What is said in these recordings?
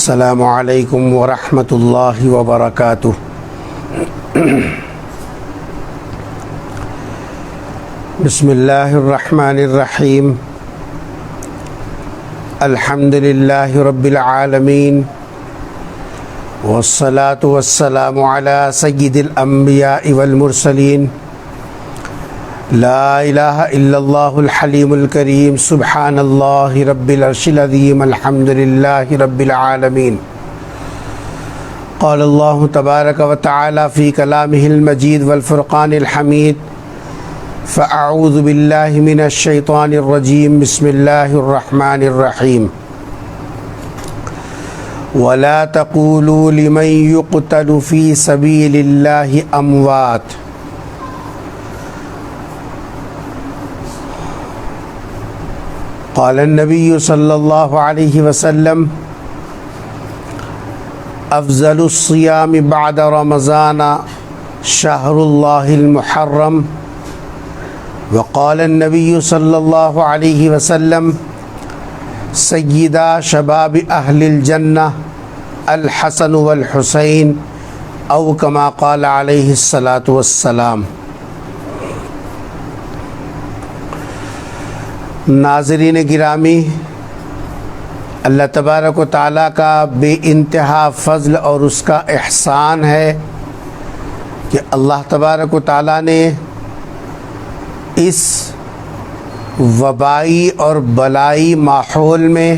السلام علیکم ورحمۃ اللہ وبرکاتہ۔ بسم اللہ الرحمن الرحیم۔ الحمد للہ رب العالمین، والصلاة والسلام علی سید الانبیاء والمرسلین۔ لا الہ الا اللہ الحلیم الکریم، سبحان اللہ رب العرش العظیم، الحمد للہ رب العالمین۔ قال اللہ تبارک و تعالی فی کلامہ المجید والفرقان الحمید، فاعوذ باللہ من الشیطان الرجیم، بسم اللہ الرحمن الرحیم۔ ولا تقولوا لمن يقتل في سبيل الله اموات قال النبي صلى الله عليه وسلم افضل الصيام بعد رمضان شهر الله المحرم، وقال النبي صلى الله عليه وسلم سیدہ شباب اہل الجنہ الحسن والحسین، او کما قال علیہ الصلاۃ والسلام۔ ناظرین گرامی، اللہ تبارک و تعالیٰ کا بے انتہا فضل اور اس کا احسان ہے کہ اللہ تبارک و تعالیٰ نے اس وبائی اور بلائی ماحول میں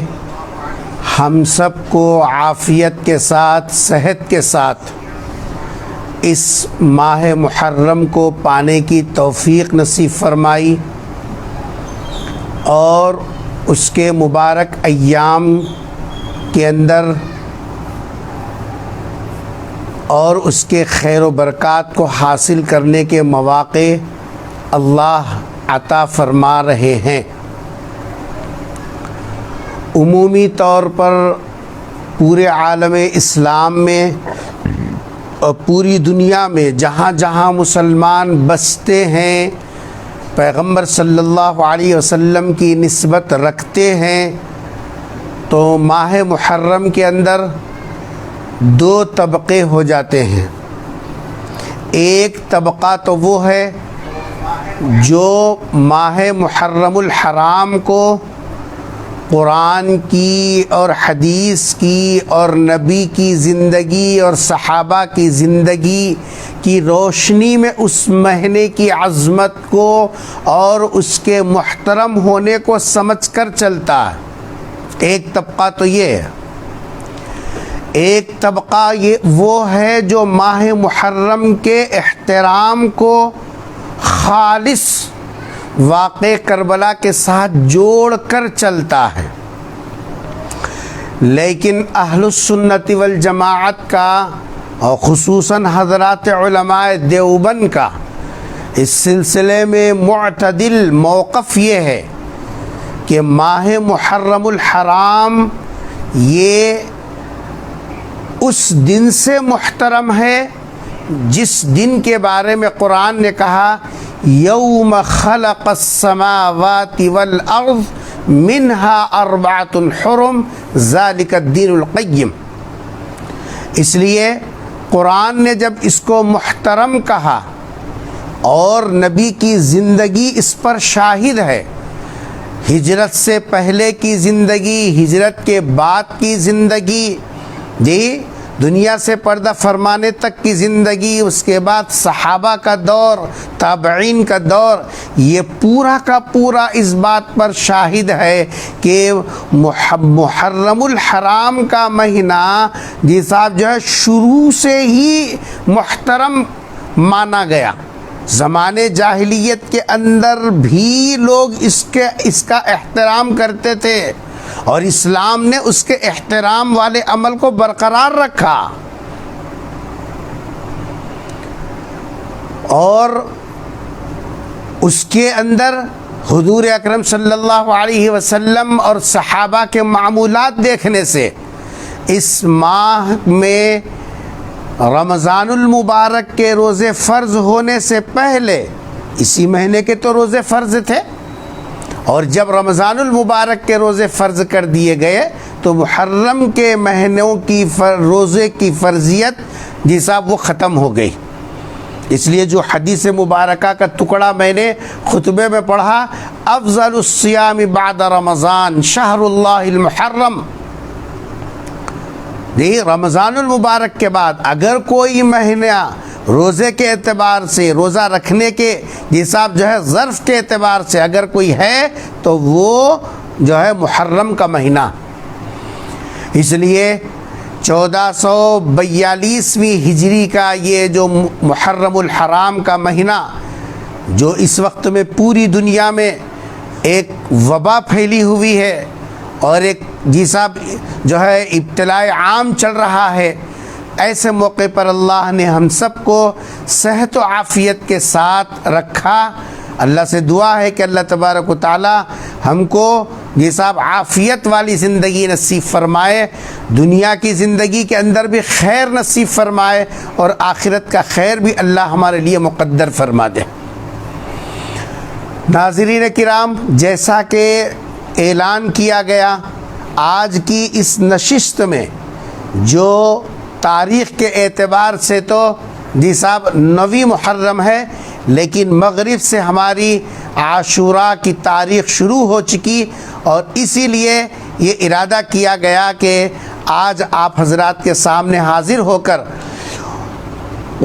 ہم سب کو عافیت کے ساتھ، صحت کے ساتھ اس ماہ محرم کو پانے کی توفیق نصیب فرمائی، اور اس کے مبارک ایام کے اندر اور اس کے خیر و برکات کو حاصل کرنے کے مواقع اللہ عطا فرما رہے ہیں۔ عمومی طور پر پورے عالم اسلام میں اور پوری دنیا میں جہاں جہاں مسلمان بستے ہیں، پیغمبر صلی اللہ علیہ وسلم کی نسبت رکھتے ہیں، تو ماہ محرم کے اندر دو طبقے ہو جاتے ہیں۔ ایک طبقہ تو وہ ہے جو ماہ محرم الحرام کو قرآن کی اور حدیث کی اور نبی کی زندگی اور صحابہ کی زندگی کی روشنی میں اس مہینے کی عظمت کو اور اس کے محترم ہونے کو سمجھ کر چلتا ہے۔ ایک طبقہ تو یہ ہے۔ ایک طبقہ وہ ہے جو ماہ محرم کے احترام کو خالص واقع کربلا کے ساتھ جوڑ کر چلتا ہے، لیکن اہل السنت والجماعت کا اور خصوصاً حضرات علماء دیوبند کا اس سلسلے میں معتدل موقف یہ ہے کہ ماہ محرم الحرام یہ اس دن سے محترم ہے جس دن کے بارے میں قرآن نے کہا یوم خلق السماوات والارض منها اربعۃ حرم ذالک الدین القیم۔ اس لیے قرآن نے جب اس کو محترم کہا اور نبی کی زندگی اس پر شاہد ہے، ہجرت سے پہلے کی زندگی، ہجرت کے بعد کی زندگی، دنیا سے پردہ فرمانے تک کی زندگی، اس کے بعد صحابہ کا دور، تابعین کا دور، یہ پورا کا پورا اس بات پر شاہد ہے کہ محرم الحرام کا مہینہ جی صاحب جو ہے شروع سے ہی محترم مانا گیا۔ زمانے جاہلیت کے اندر بھی لوگ اس کا احترام کرتے تھے، اور اسلام نے اس کے احترام والے عمل کو برقرار رکھا، اور اس کے اندر حضور اکرم صلی اللہ علیہ وسلم اور صحابہ کے معمولات دیکھنے سے اس ماہ میں رمضان المبارک کے روزے فرض ہونے سے پہلے اسی مہینے کے تو روزے فرض تھے، اور جب رمضان المبارک کے روزے فرض کر دیے گئے تو محرم کے مہینوں کی روزے کی فرضیت جی صاحب وہ ختم ہو گئی۔ اس لیے جو حدیث مبارکہ کا ٹکڑا میں نے خطبے میں پڑھا، افضل الصیام بعد رمضان شہر اللہ المحرم، رمضان المبارک کے بعد اگر کوئی مہینہ روزے کے اعتبار سے، روزہ رکھنے کے حساب جو ہے ظرف کے اعتبار سے اگر کوئی ہے تو وہ جو ہے محرم کا مہینہ۔ اس لیے 1442ویں ہجری کا یہ جو محرم الحرام کا مہینہ، جو اس وقت میں پوری دنیا میں ایک وبا پھیلی ہوئی ہے اور ایک جی صاحب جو ہے ابتلاء عام چل رہا ہے، ایسے موقع پر اللہ نے ہم سب کو صحت و عافیت کے ساتھ رکھا۔ اللہ سے دعا ہے کہ اللہ تبارک و تعالی ہم کو یہ صاحب عافیت والی زندگی نصیب فرمائے، دنیا کی زندگی کے اندر بھی خیر نصیب فرمائے اور آخرت کا خیر بھی اللہ ہمارے لیے مقدر فرما دے۔ ناظرین کرام، جیسا کہ اعلان کیا گیا، آج کی اس نشست میں جو تاریخ کے اعتبار سے تو جی صاحب 9 محرم ہے، لیکن مغرب سے ہماری عاشوراء کی تاریخ شروع ہو چکی، اور اسی لیے یہ ارادہ کیا گیا کہ آج آپ حضرات کے سامنے حاضر ہو کر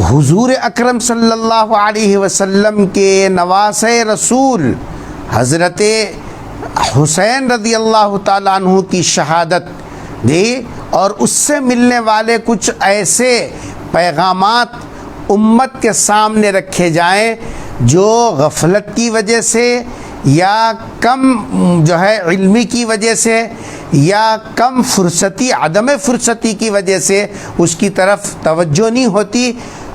حضور اکرم صلی اللہ علیہ وسلم کے نواسۂ رسول حضرت حسین رضی اللہ تعالیٰ عنہ کی شہادت دی اور اس سے ملنے والے کچھ ایسے پیغامات امت کے سامنے رکھے جائیں جو غفلت کی وجہ سے یا کم جو ہے علمی کی وجہ سے یا کم فرصتی، عدم فرصتی کی وجہ سے اس کی طرف توجہ نہیں ہوتی۔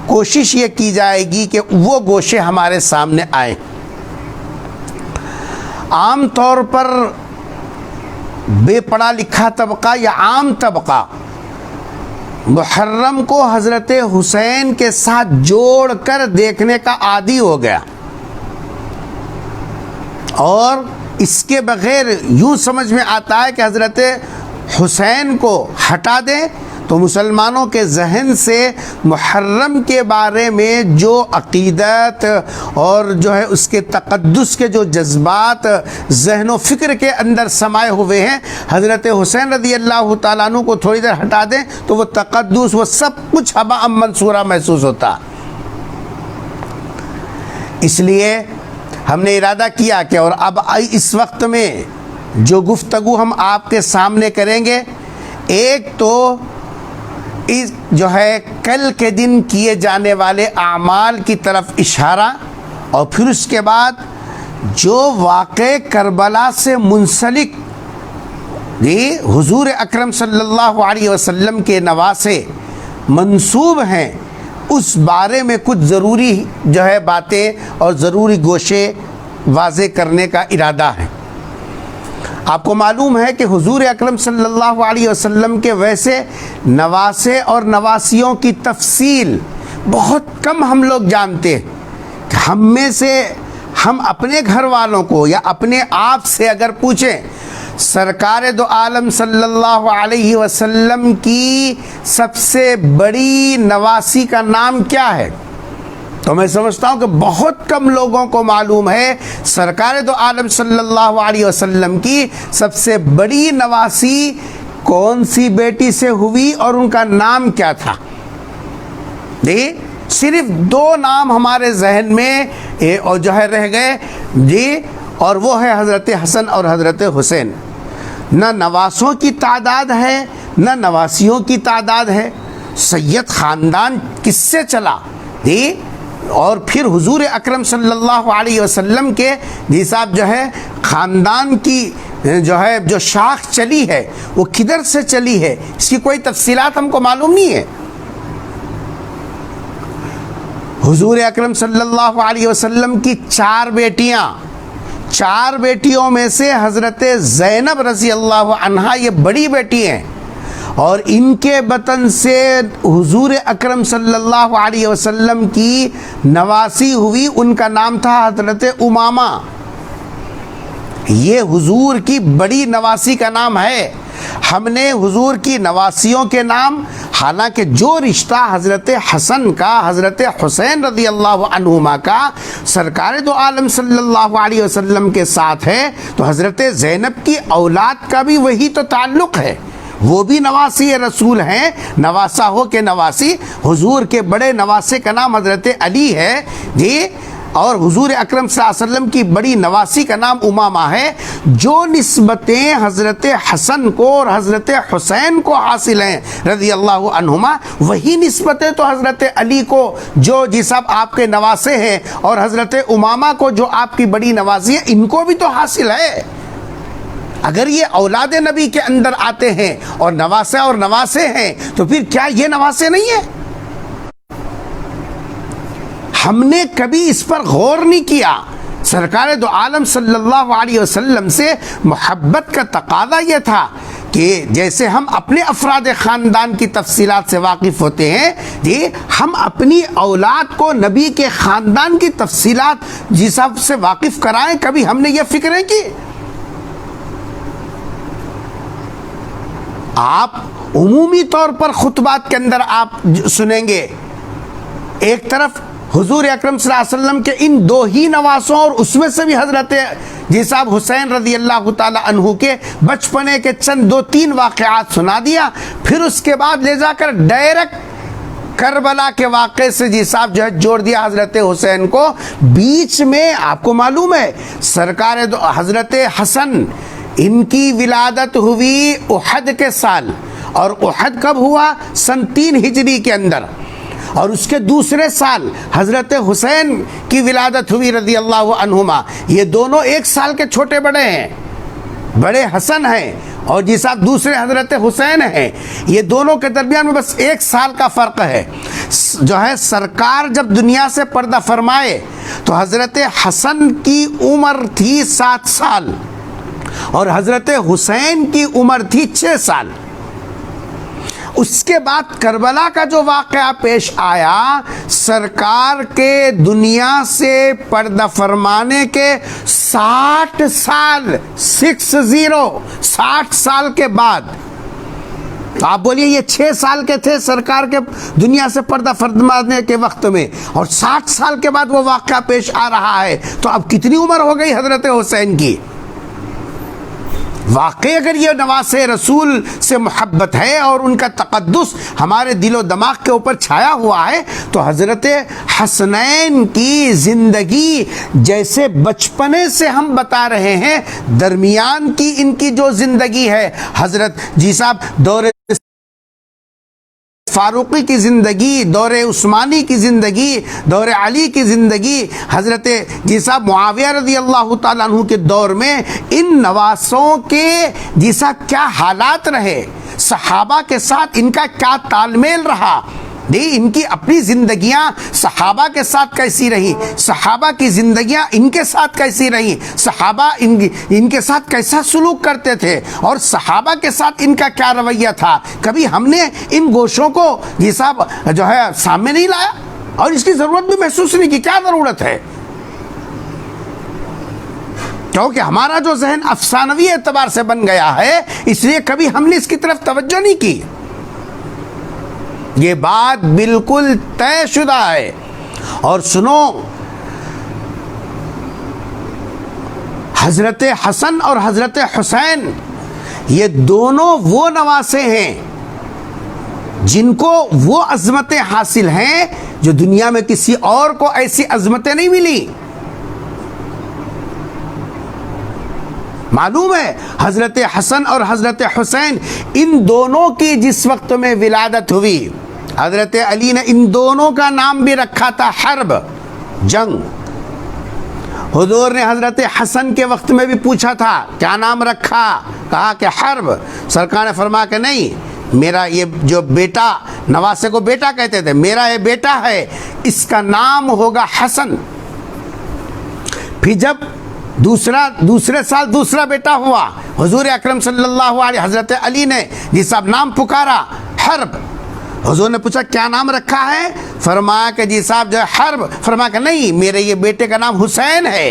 کوشش یہ کی جائے گی کہ وہ گوشے ہمارے سامنے آئیں۔ عام طور پر بے پڑھا لکھا طبقہ یا عام طبقہ محرم کو حضرت حسین کے ساتھ جوڑ کر دیکھنے کا عادی ہو گیا، اور اس کے بغیر یوں سمجھ میں آتا ہے کہ حضرت حسین کو ہٹا دیں تو مسلمانوں کے ذہن سے محرم کے بارے میں جو عقیدت اور جو ہے اس کے تقدس کے جو جذبات ذہن و فکر کے اندر سمائے ہوئے ہیں، حضرت حسین رضی اللہ تعالیٰ عنہ کو تھوڑی دیر ہٹا دیں تو وہ تقدس، وہ سب کچھ ہباء منصورہ محسوس ہوتا۔ اس لیے ہم نے ارادہ کیا کہ اور اب اس وقت میں جو گفتگو ہم آپ کے سامنے کریں گے، ایک تو جو ہے کل کے دن کیے جانے والے اعمال کی طرف اشارہ، اور پھر اس کے بعد جو واقع کربلا سے منسلک حضور اکرم صلی اللہ علیہ وسلم کے نواسے منسوب ہیں، اس بارے میں کچھ ضروری جو ہے باتیں اور ضروری گوشے واضح کرنے کا ارادہ ہے۔ آپ کو معلوم ہے کہ حضور اکرم صلی اللہ علیہ وسلم کے ویسے نواسے اور نواسیوں کی تفصیل بہت کم ہم لوگ جانتے ہیں۔ ہم میں سے ہم اپنے گھر والوں کو یا اپنے آپ سے اگر پوچھیں سرکار دو عالم صلی اللہ علیہ وسلم کی سب سے بڑی نواسی کا نام کیا ہے، تو میں سمجھتا ہوں کہ بہت کم لوگوں کو معلوم ہے سرکار دو عالم صلی اللہ علیہ وسلم کی سب سے بڑی نواسی کون سی بیٹی سے ہوئی اور ان کا نام کیا تھا۔ صرف 2 نام ہمارے ذہن میں اور جو ہے رہ گئے، اور وہ ہے حضرت حسن اور حضرت حسین۔ نہ نواسوں کی تعداد ہے نہ نواسیوں کی تعداد ہے، سید خاندان کس سے چلا، اور پھر حضور اکرم صلی اللہ علیہ وسلم کے صاحب جو ہے خاندان کی جو شاخ چلی ہے وہ کدھر سے چلی ہے، اس کی کوئی تفصیلات ہم کو معلوم نہیں ہے۔ حضور اکرم صلی اللہ علیہ وسلم کی 4 بیٹیاں، 4 بیٹیوں میں سے حضرت زینب رضی اللہ عنہا یہ بڑی بیٹی ہیں، اور ان کے بطن سے حضور اکرم صلی اللہ علیہ وسلم کی نواسی ہوئی، ان کا نام تھا حضرت امامہ۔ یہ حضور کی بڑی نواسی کا نام ہے۔ ہم نے حضور کی نواسیوں کے نام، حالانکہ جو رشتہ حضرت حسن کا حضرت حسین رضی اللہ عنہما کا سرکار دو عالم صلی اللہ علیہ وسلم کے ساتھ ہے، تو حضرت زینب کی اولاد کا بھی وہی تو تعلق ہے، وہ بھی نواسی رسول ہیں، نواسا ہو کے نواسی۔ حضور کے بڑے نواسے کا نام حضرت علی ہے جی، اور حضور اکرم صلی اللہ علیہ وسلم کی بڑی نواسی کا نام امامہ ہے۔ جو نسبتیں حضرت حسن کو اور حضرت حسین کو حاصل ہیں رضی اللہ عنہما، وہی نسبتیں تو حضرت علی کو جو جی صاحب آپ کے نواسے ہیں، اور حضرت امامہ کو جو آپ کی بڑی نواسی ہے، ان کو بھی تو حاصل ہے۔ اگر یہ اولاد نبی کے اندر آتے ہیں اور نواسے ہیں، تو پھر کیا یہ نواسے نہیں ہیں؟ ہم نے کبھی اس پر غور نہیں کیا۔ سرکار دو عالم صلی اللہ علیہ وسلم سے محبت کا تقاضا یہ تھا کہ جیسے ہم اپنے افراد خاندان کی تفصیلات سے واقف ہوتے ہیں جی، ہم اپنی اولاد کو نبی کے خاندان کی تفصیلات جی صاحب سے واقف کرائیں۔ کبھی ہم نے یہ فکریں کی؟ آپ عمومی طور پر خطبات کے اندر آپ سنیں گے، ایک طرف حضور اکرم صلی اللہ علیہ وسلم کے ان دو ہی نواسوں، اور اس میں سے بھی حضرت جی صاحب حسین رضی اللہ تعالی عنہ کے بچپنے کے چند 2-3 واقعات سنا دیا، پھر اس کے بعد لے جا کر ڈائریکٹ کربلا کے واقعے سے جی صاحب جو ہے جوڑ دیا حضرت حسین کو۔ بیچ میں آپ کو معلوم ہے سرکار حضرت حسن ان کی ولادت ہوئی احد کے سال، اور احد کب ہوا؟ سن 3 ہجری کے اندر، اور اس کے دوسرے سال حضرت حسین کی ولادت ہوئی رضی اللہ عنہما۔ یہ دونوں 1 سال کے چھوٹے بڑے ہیں، بڑے حسن ہیں اور جی صاحب دوسرے حضرت حسین ہیں، یہ دونوں کے درمیان میں بس 1 سال کا فرق ہے۔ جو ہے سرکار جب دنیا سے پردہ فرمائے تو حضرت حسن کی عمر تھی 7 سال، اور حضرت حسین کی عمر تھی 6 سال۔ اس کے بعد کربلا کا جو واقعہ پیش آیا، سرکار کے دنیا سے پردہ فرمانے کے 60 سال کے بعد، آپ بولیے یہ 6 سال کے تھے سرکار کے دنیا سے پردہ فرمانے کے وقت میں، اور 60 سال کے بعد وہ واقعہ پیش آ رہا ہے، تو اب کتنی عمر ہو گئی حضرت حسین کی؟ واقعی اگر یہ نواسے رسول سے محبت ہے اور ان کا تقدس ہمارے دل و دماغ کے اوپر چھایا ہوا ہے، تو حضرت حسنین کی زندگی جیسے بچپنے سے ہم بتا رہے ہیں، درمیان کی ان کی جو زندگی ہے، حضرت جی صاحب دور فاروقی کی زندگی، دور عثمانی کی زندگی، دور علی کی زندگی، حضرت جی صاحب معاویہ رضی اللہ تعالیٰ عنہ کے دور میں ان نواسوں کے جی صاحب کیا حالات رہے، صحابہ کے ساتھ ان کا کیا تال میل رہا، ان کی اپنی زندگیاں صحابہ کے ساتھ کیسی رہی، صحابہ کی زندگیاں ان کے ساتھ کیسی رہی، صحابہ ان کے ساتھ کیسا سلوک کرتے تھے، اور صحابہ کے ساتھ ان کا کیا رویہ تھا، کبھی ہم نے ان گوشوں کو یہ صاحب جو ہے سامنے نہیں لایا، اور اس کی ضرورت بھی محسوس نہیں کی۔ کیا ضرورت ہے؟ کیونکہ ہمارا جو ذہن افسانوی اعتبار سے بن گیا ہے، اس لیے کبھی ہم نے اس کی طرف توجہ نہیں کی۔ یہ بات بالکل طے شدہ ہے۔ اور سنو، حضرت حسن اور حضرت حسین یہ دونوں وہ نواسے ہیں جن کو وہ عظمتیں حاصل ہیں جو دنیا میں کسی اور کو ایسی عظمتیں نہیں ملی۔ معلوم ہے حضرت حسن اور حضرت حسین ان دونوں کی جس وقت میں ولادت ہوئی، حضرت علی نے ان دونوں کا نام بھی رکھا تھا حرب، جنگ۔ حضور نے حضرت حسن کے وقت میں بھی پوچھا تھا کیا نام رکھا، کہا کہ حرب۔ سرکار نے فرمایا کہ نہیں، میرا یہ جو بیٹا، نواسے کو بیٹا کہتے تھے، میرا یہ بیٹا ہے، اس کا نام ہوگا حسن۔ پھر جب دوسرے سال دوسرا بیٹا ہوا، حضور اکرم صلی اللہ علیہ حضرت علی نے جس صاحب نام پکارا حرب۔ حضور نے پوچھا کیا نام رکھا ہے، فرمایا کہ جی صاحب جو ہے حرب۔ فرمایا کہ نہیں، میرے یہ بیٹے کا نام حسین ہے۔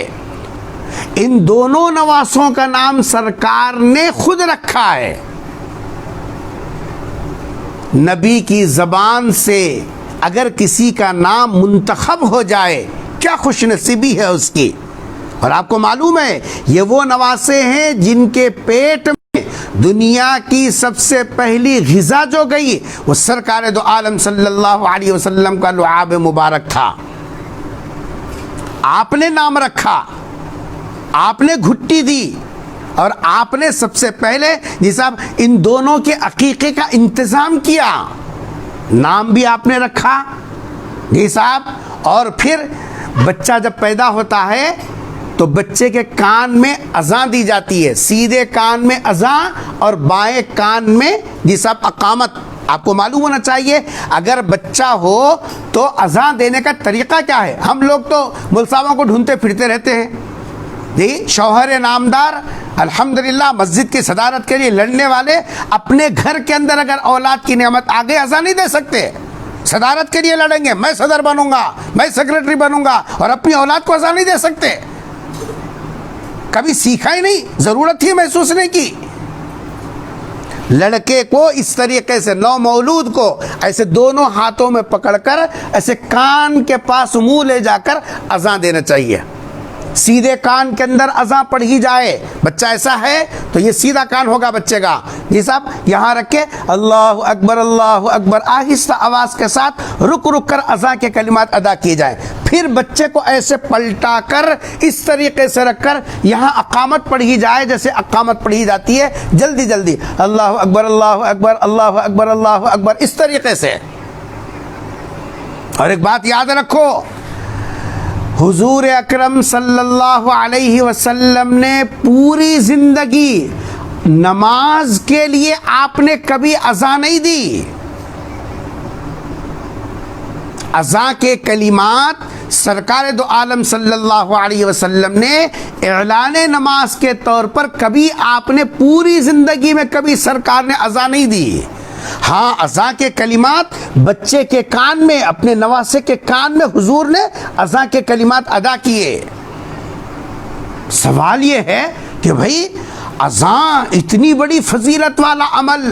ان دونوں نواسوں کا نام سرکار نے خود رکھا ہے۔ نبی کی زبان سے اگر کسی کا نام منتخب ہو جائے کیا خوش نصیبی ہے اس کی. اور آپ کو معلوم ہے یہ وہ نواسے ہیں جن کے پیٹ میں دنیا کی سب سے پہلی غذا جو گئی وہ سرکار دو عالم صلی اللہ علیہ وسلم کا لعاب مبارک تھا. آپ نے نام رکھا, آپ نے گھٹی دی, اور آپ نے سب سے پہلے جی صاحب ان دونوں کے عقیقے کا انتظام کیا. نام بھی آپ نے رکھا جی صاحب, اور پھر بچہ جب پیدا ہوتا ہے تو بچے کے کان میں اذان دی جاتی ہے, سیدھے کان میں اذان اور بائیں کان میں جی صاحب اقامت. آپ کو معلوم ہونا چاہیے اگر بچہ ہو تو اذان دینے کا طریقہ کیا ہے. ہم لوگ تو ملصاووں کو ڈھونڈتے پھرتے رہتے ہیں جی. شوہر نامدار الحمدللہ مسجد کی صدارت کے لیے لڑنے والے اپنے گھر کے اندر اگر اولاد کی نعمت آگے اذان نہیں دے سکتے. صدارت کے لیے لڑیں گے, میں صدر بنوں گا, میں سیکرٹری بنوں گا, اور اپنی اولاد کو اذان نہیں دے سکتے. کبھی سیکھا ہی نہیں, ضرورت ہی محسوس نہیں کی. لڑکے کو اس طریقے سے نو مولود کو ایسے دونوں ہاتھوں میں پکڑ کر ایسے کان کے پاس منہ لے جا کر اذان دینا چاہیے. سیدھے کان کے اندر اذان پڑھی جائے. بچہ ایسا ہے تو یہ سیدھا کان ہوگا بچے کا جی صاحب. یہاں رکھ کے اللہ اکبر آہستہ آواز کے ساتھ رک رک کر اذان کے کلمات ادا کیے جائیں. پھر بچے کو ایسے پلٹا کر اس طریقے سے رکھ کر یہاں اقامت پڑھی جائے جیسے اقامت پڑھی جاتی ہے, جلدی جلدی اللہ اکبر اللہ اکبر اللہ اکبر اللہ اکبر, اس طریقے سے. اور ایک بات یاد رکھو, حضور اکرم صلی اللہ علیہ وسلم نے پوری زندگی نماز کے لیے آپ نے کبھی اذان نہیں دی. اذان کے کلمات سرکار دو عالم صلی اللہ علیہ وسلم نے اعلان نماز کے طور پر کبھی آپ نے پوری زندگی میں کبھی سرکار نے اذان نہیں دی. ہاں اذان کے کلمات بچے کے کان میں, اپنے نواسے کے کان میں حضور نے اذان کے کلمات ادا کیے. سوال یہ ہے کہ بھئی اذان اتنی بڑی فضیلت والا عمل,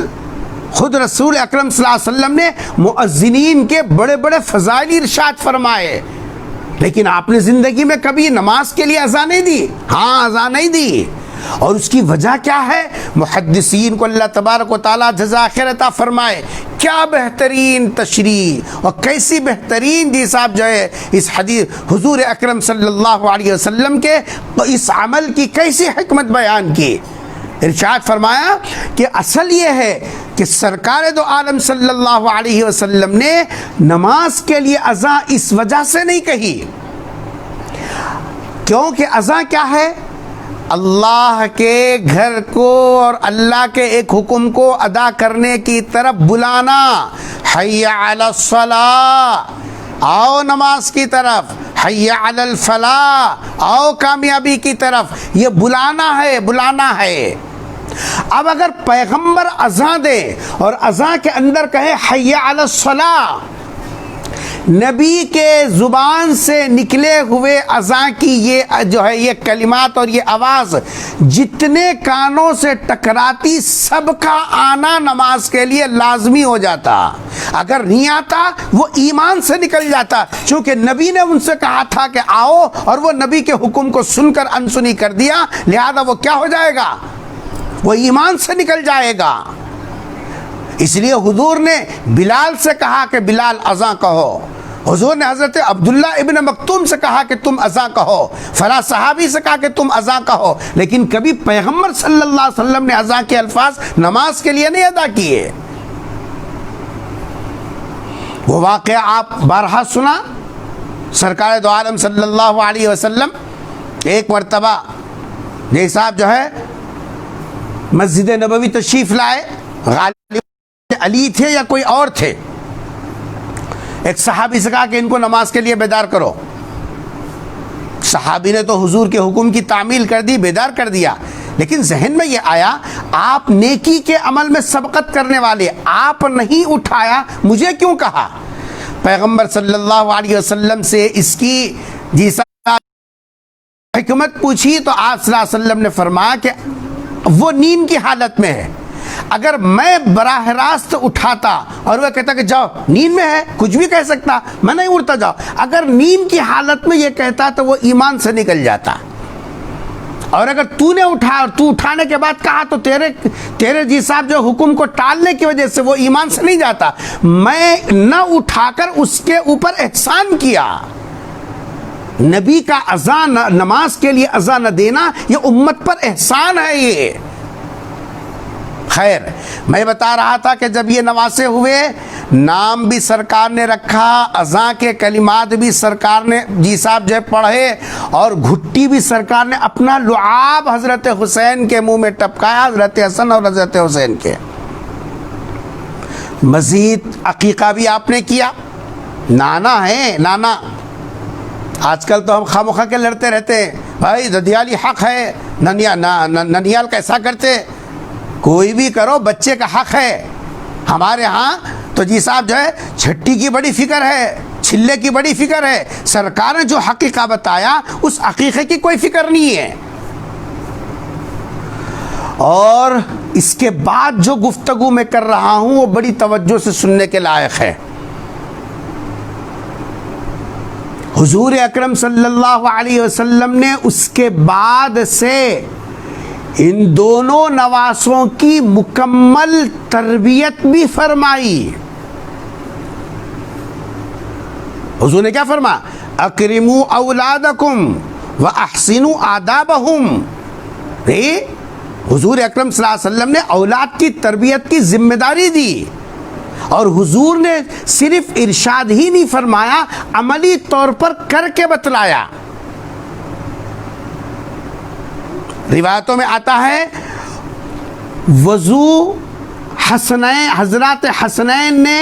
خود رسول اکرم صلی اللہ علیہ وسلم نے مؤذنین کے بڑے بڑے فضائل ارشاد فرمائے, لیکن آپ نے زندگی میں کبھی نماز کے لیے اذان نہیں دی. ہاں اذان نہیں دی, اور اس کی وجہ کیا ہے؟ محدثین کو اللہ تبارک و تعالیٰ جزا خیر عطا فرمائے. کیا بہترین تشریح اور کیسی بہترین جی صاحب جو ہے اس حدیث حضور اکرم صلی اللہ علیہ وسلم کے اس عمل کی کیسی حکمت بیان کی. ارشاد فرمایا کہ اصل یہ ہے کہ سرکار دو عالم صلی اللہ علیہ وسلم نے نماز کے لیے اذان اس وجہ سے نہیں کہی کیونکہ اذان کیا ہے؟ اللہ کے گھر کو اور اللہ کے ایک حکم کو ادا کرنے کی طرف بلانا. حی علی الصلاۃ, آؤ نماز کی طرف. حی علی الفلاح, آؤ کامیابی کی طرف. یہ بلانا ہے, بلانا ہے. اب اگر پیغمبر اذان دے اور اذان کے اندر کہے حی علی الصلاۃ, نبی کے زبان سے نکلے ہوئے اذان کی یہ جو ہے یہ کلمات اور یہ آواز جتنے کانوں سے ٹکراتی سب کا آنا نماز کے لیے لازمی ہو جاتا. اگر نہیں آتا وہ ایمان سے نکل جاتا, چونکہ نبی نے ان سے کہا تھا کہ آؤ, اور وہ نبی کے حکم کو سن کر انسنی کر دیا, لہذا وہ کیا ہو جائے گا؟ وہ ایمان سے نکل جائے گا. اس لیے حضور نے بلال سے کہا کہ بلال اذان کہو. حضور نے حضرت عبداللہ ابن مکتوم سے کہا کہ تم اذان کہو. فلاں صحابی سے کہا کہ تم اذان کہو. لیکن کبھی پیغمبر صلی اللہ علیہ وسلم نے اذان کے الفاظ نماز کے لیے نہیں ادا کیے. وہ واقعہ آپ بارہا سنا. سرکار دو عالم صلی اللہ علیہ وسلم ایک مرتبہ یہ صاحب جو ہے مسجد نبوی تشریف لائے. غالب علی تھے یا کوئی اور تھے. ایک صحابی سے کہا کہ ان کو نماز کے لیے بیدار کرو. صحابی نے تو حضور کے حکم کی تعمیل کر دی, بیدار کر دیا, لیکن ذہن میں یہ آیا آپ نیکی کے عمل میں سبقت کرنے والے, آپ نہیں اٹھایا, مجھے کیوں کہا؟ پیغمبر صلی اللہ علیہ وسلم سے اس کی حکمت پوچھی تو آپ صلی اللہ علیہ وسلم نے فرمایا کہ وہ نیند کی حالت میں ہے. اگر میں براہ راست اٹھاتا اور وہ کہتا کہ جاؤ نیند میں ہے، کچھ بھی کہہ سکتا، میں نہیں اڑتا جاؤ، اگر نیند کی حالت میں یہ کہتا تو وہ ایمان سے نکل جاتا. اور اگر تو نے اٹھانے کے بعد کہا تو تیرے جی صاحب جو حکم کو ٹالنے کی وجہ سے وہ ایمان سے نہیں جاتا. میں نہ اٹھا کر اس کے اوپر احسان کیا. نبی کا اذان، نماز کے لیے اذان نہ دینا، یہ امت پر احسان ہے. یہ خیر، میں بتا رہا تھا کہ جب یہ نواسے ہوئے، نام بھی سرکار نے رکھا، اذان کے کلمات بھی سرکار نے جی صاحب جو پڑھے، اور گھٹی بھی سرکار نے اپنا لعاب حضرت حسین کے منہ میں ٹپکایا، حضرت حسن اور حضرت حسین کے. مزید عقیقہ بھی آپ نے کیا. نانا ہے، نانا. آج کل تو ہم خامخواہ کے لڑتے رہتے ہیں، بھائی ددیالی حق ہے، ننیال کیسا کرتے. کوئی بھی کرو، بچے کا حق ہے. ہمارے ہاں تو جی صاحب جو ہے چھٹی کی بڑی فکر ہے، چھلے کی بڑی فکر ہے. سرکار نے جو حقیقہ بتایا اس عقیقے کی کوئی فکر نہیں ہے. اور اس کے بعد جو گفتگو میں کر رہا ہوں وہ بڑی توجہ سے سننے کے لائق ہے. حضور اکرم صلی اللہ علیہ وسلم نے اس کے بعد سے ان دونوں نواسوں کی مکمل تربیت بھی فرمائی. حضور نے کیا فرمایا؟ اکرموا اولادکم واحسنوا آدابہم. حضور اکرم صلی اللہ علیہ وسلم نے اولاد کی تربیت کی ذمہ داری دی، اور حضور نے صرف ارشاد ہی نہیں فرمایا، عملی طور پر کر کے بتلایا. روایتوں میں آتا ہے وضو حسنین، حضرات حسنین نے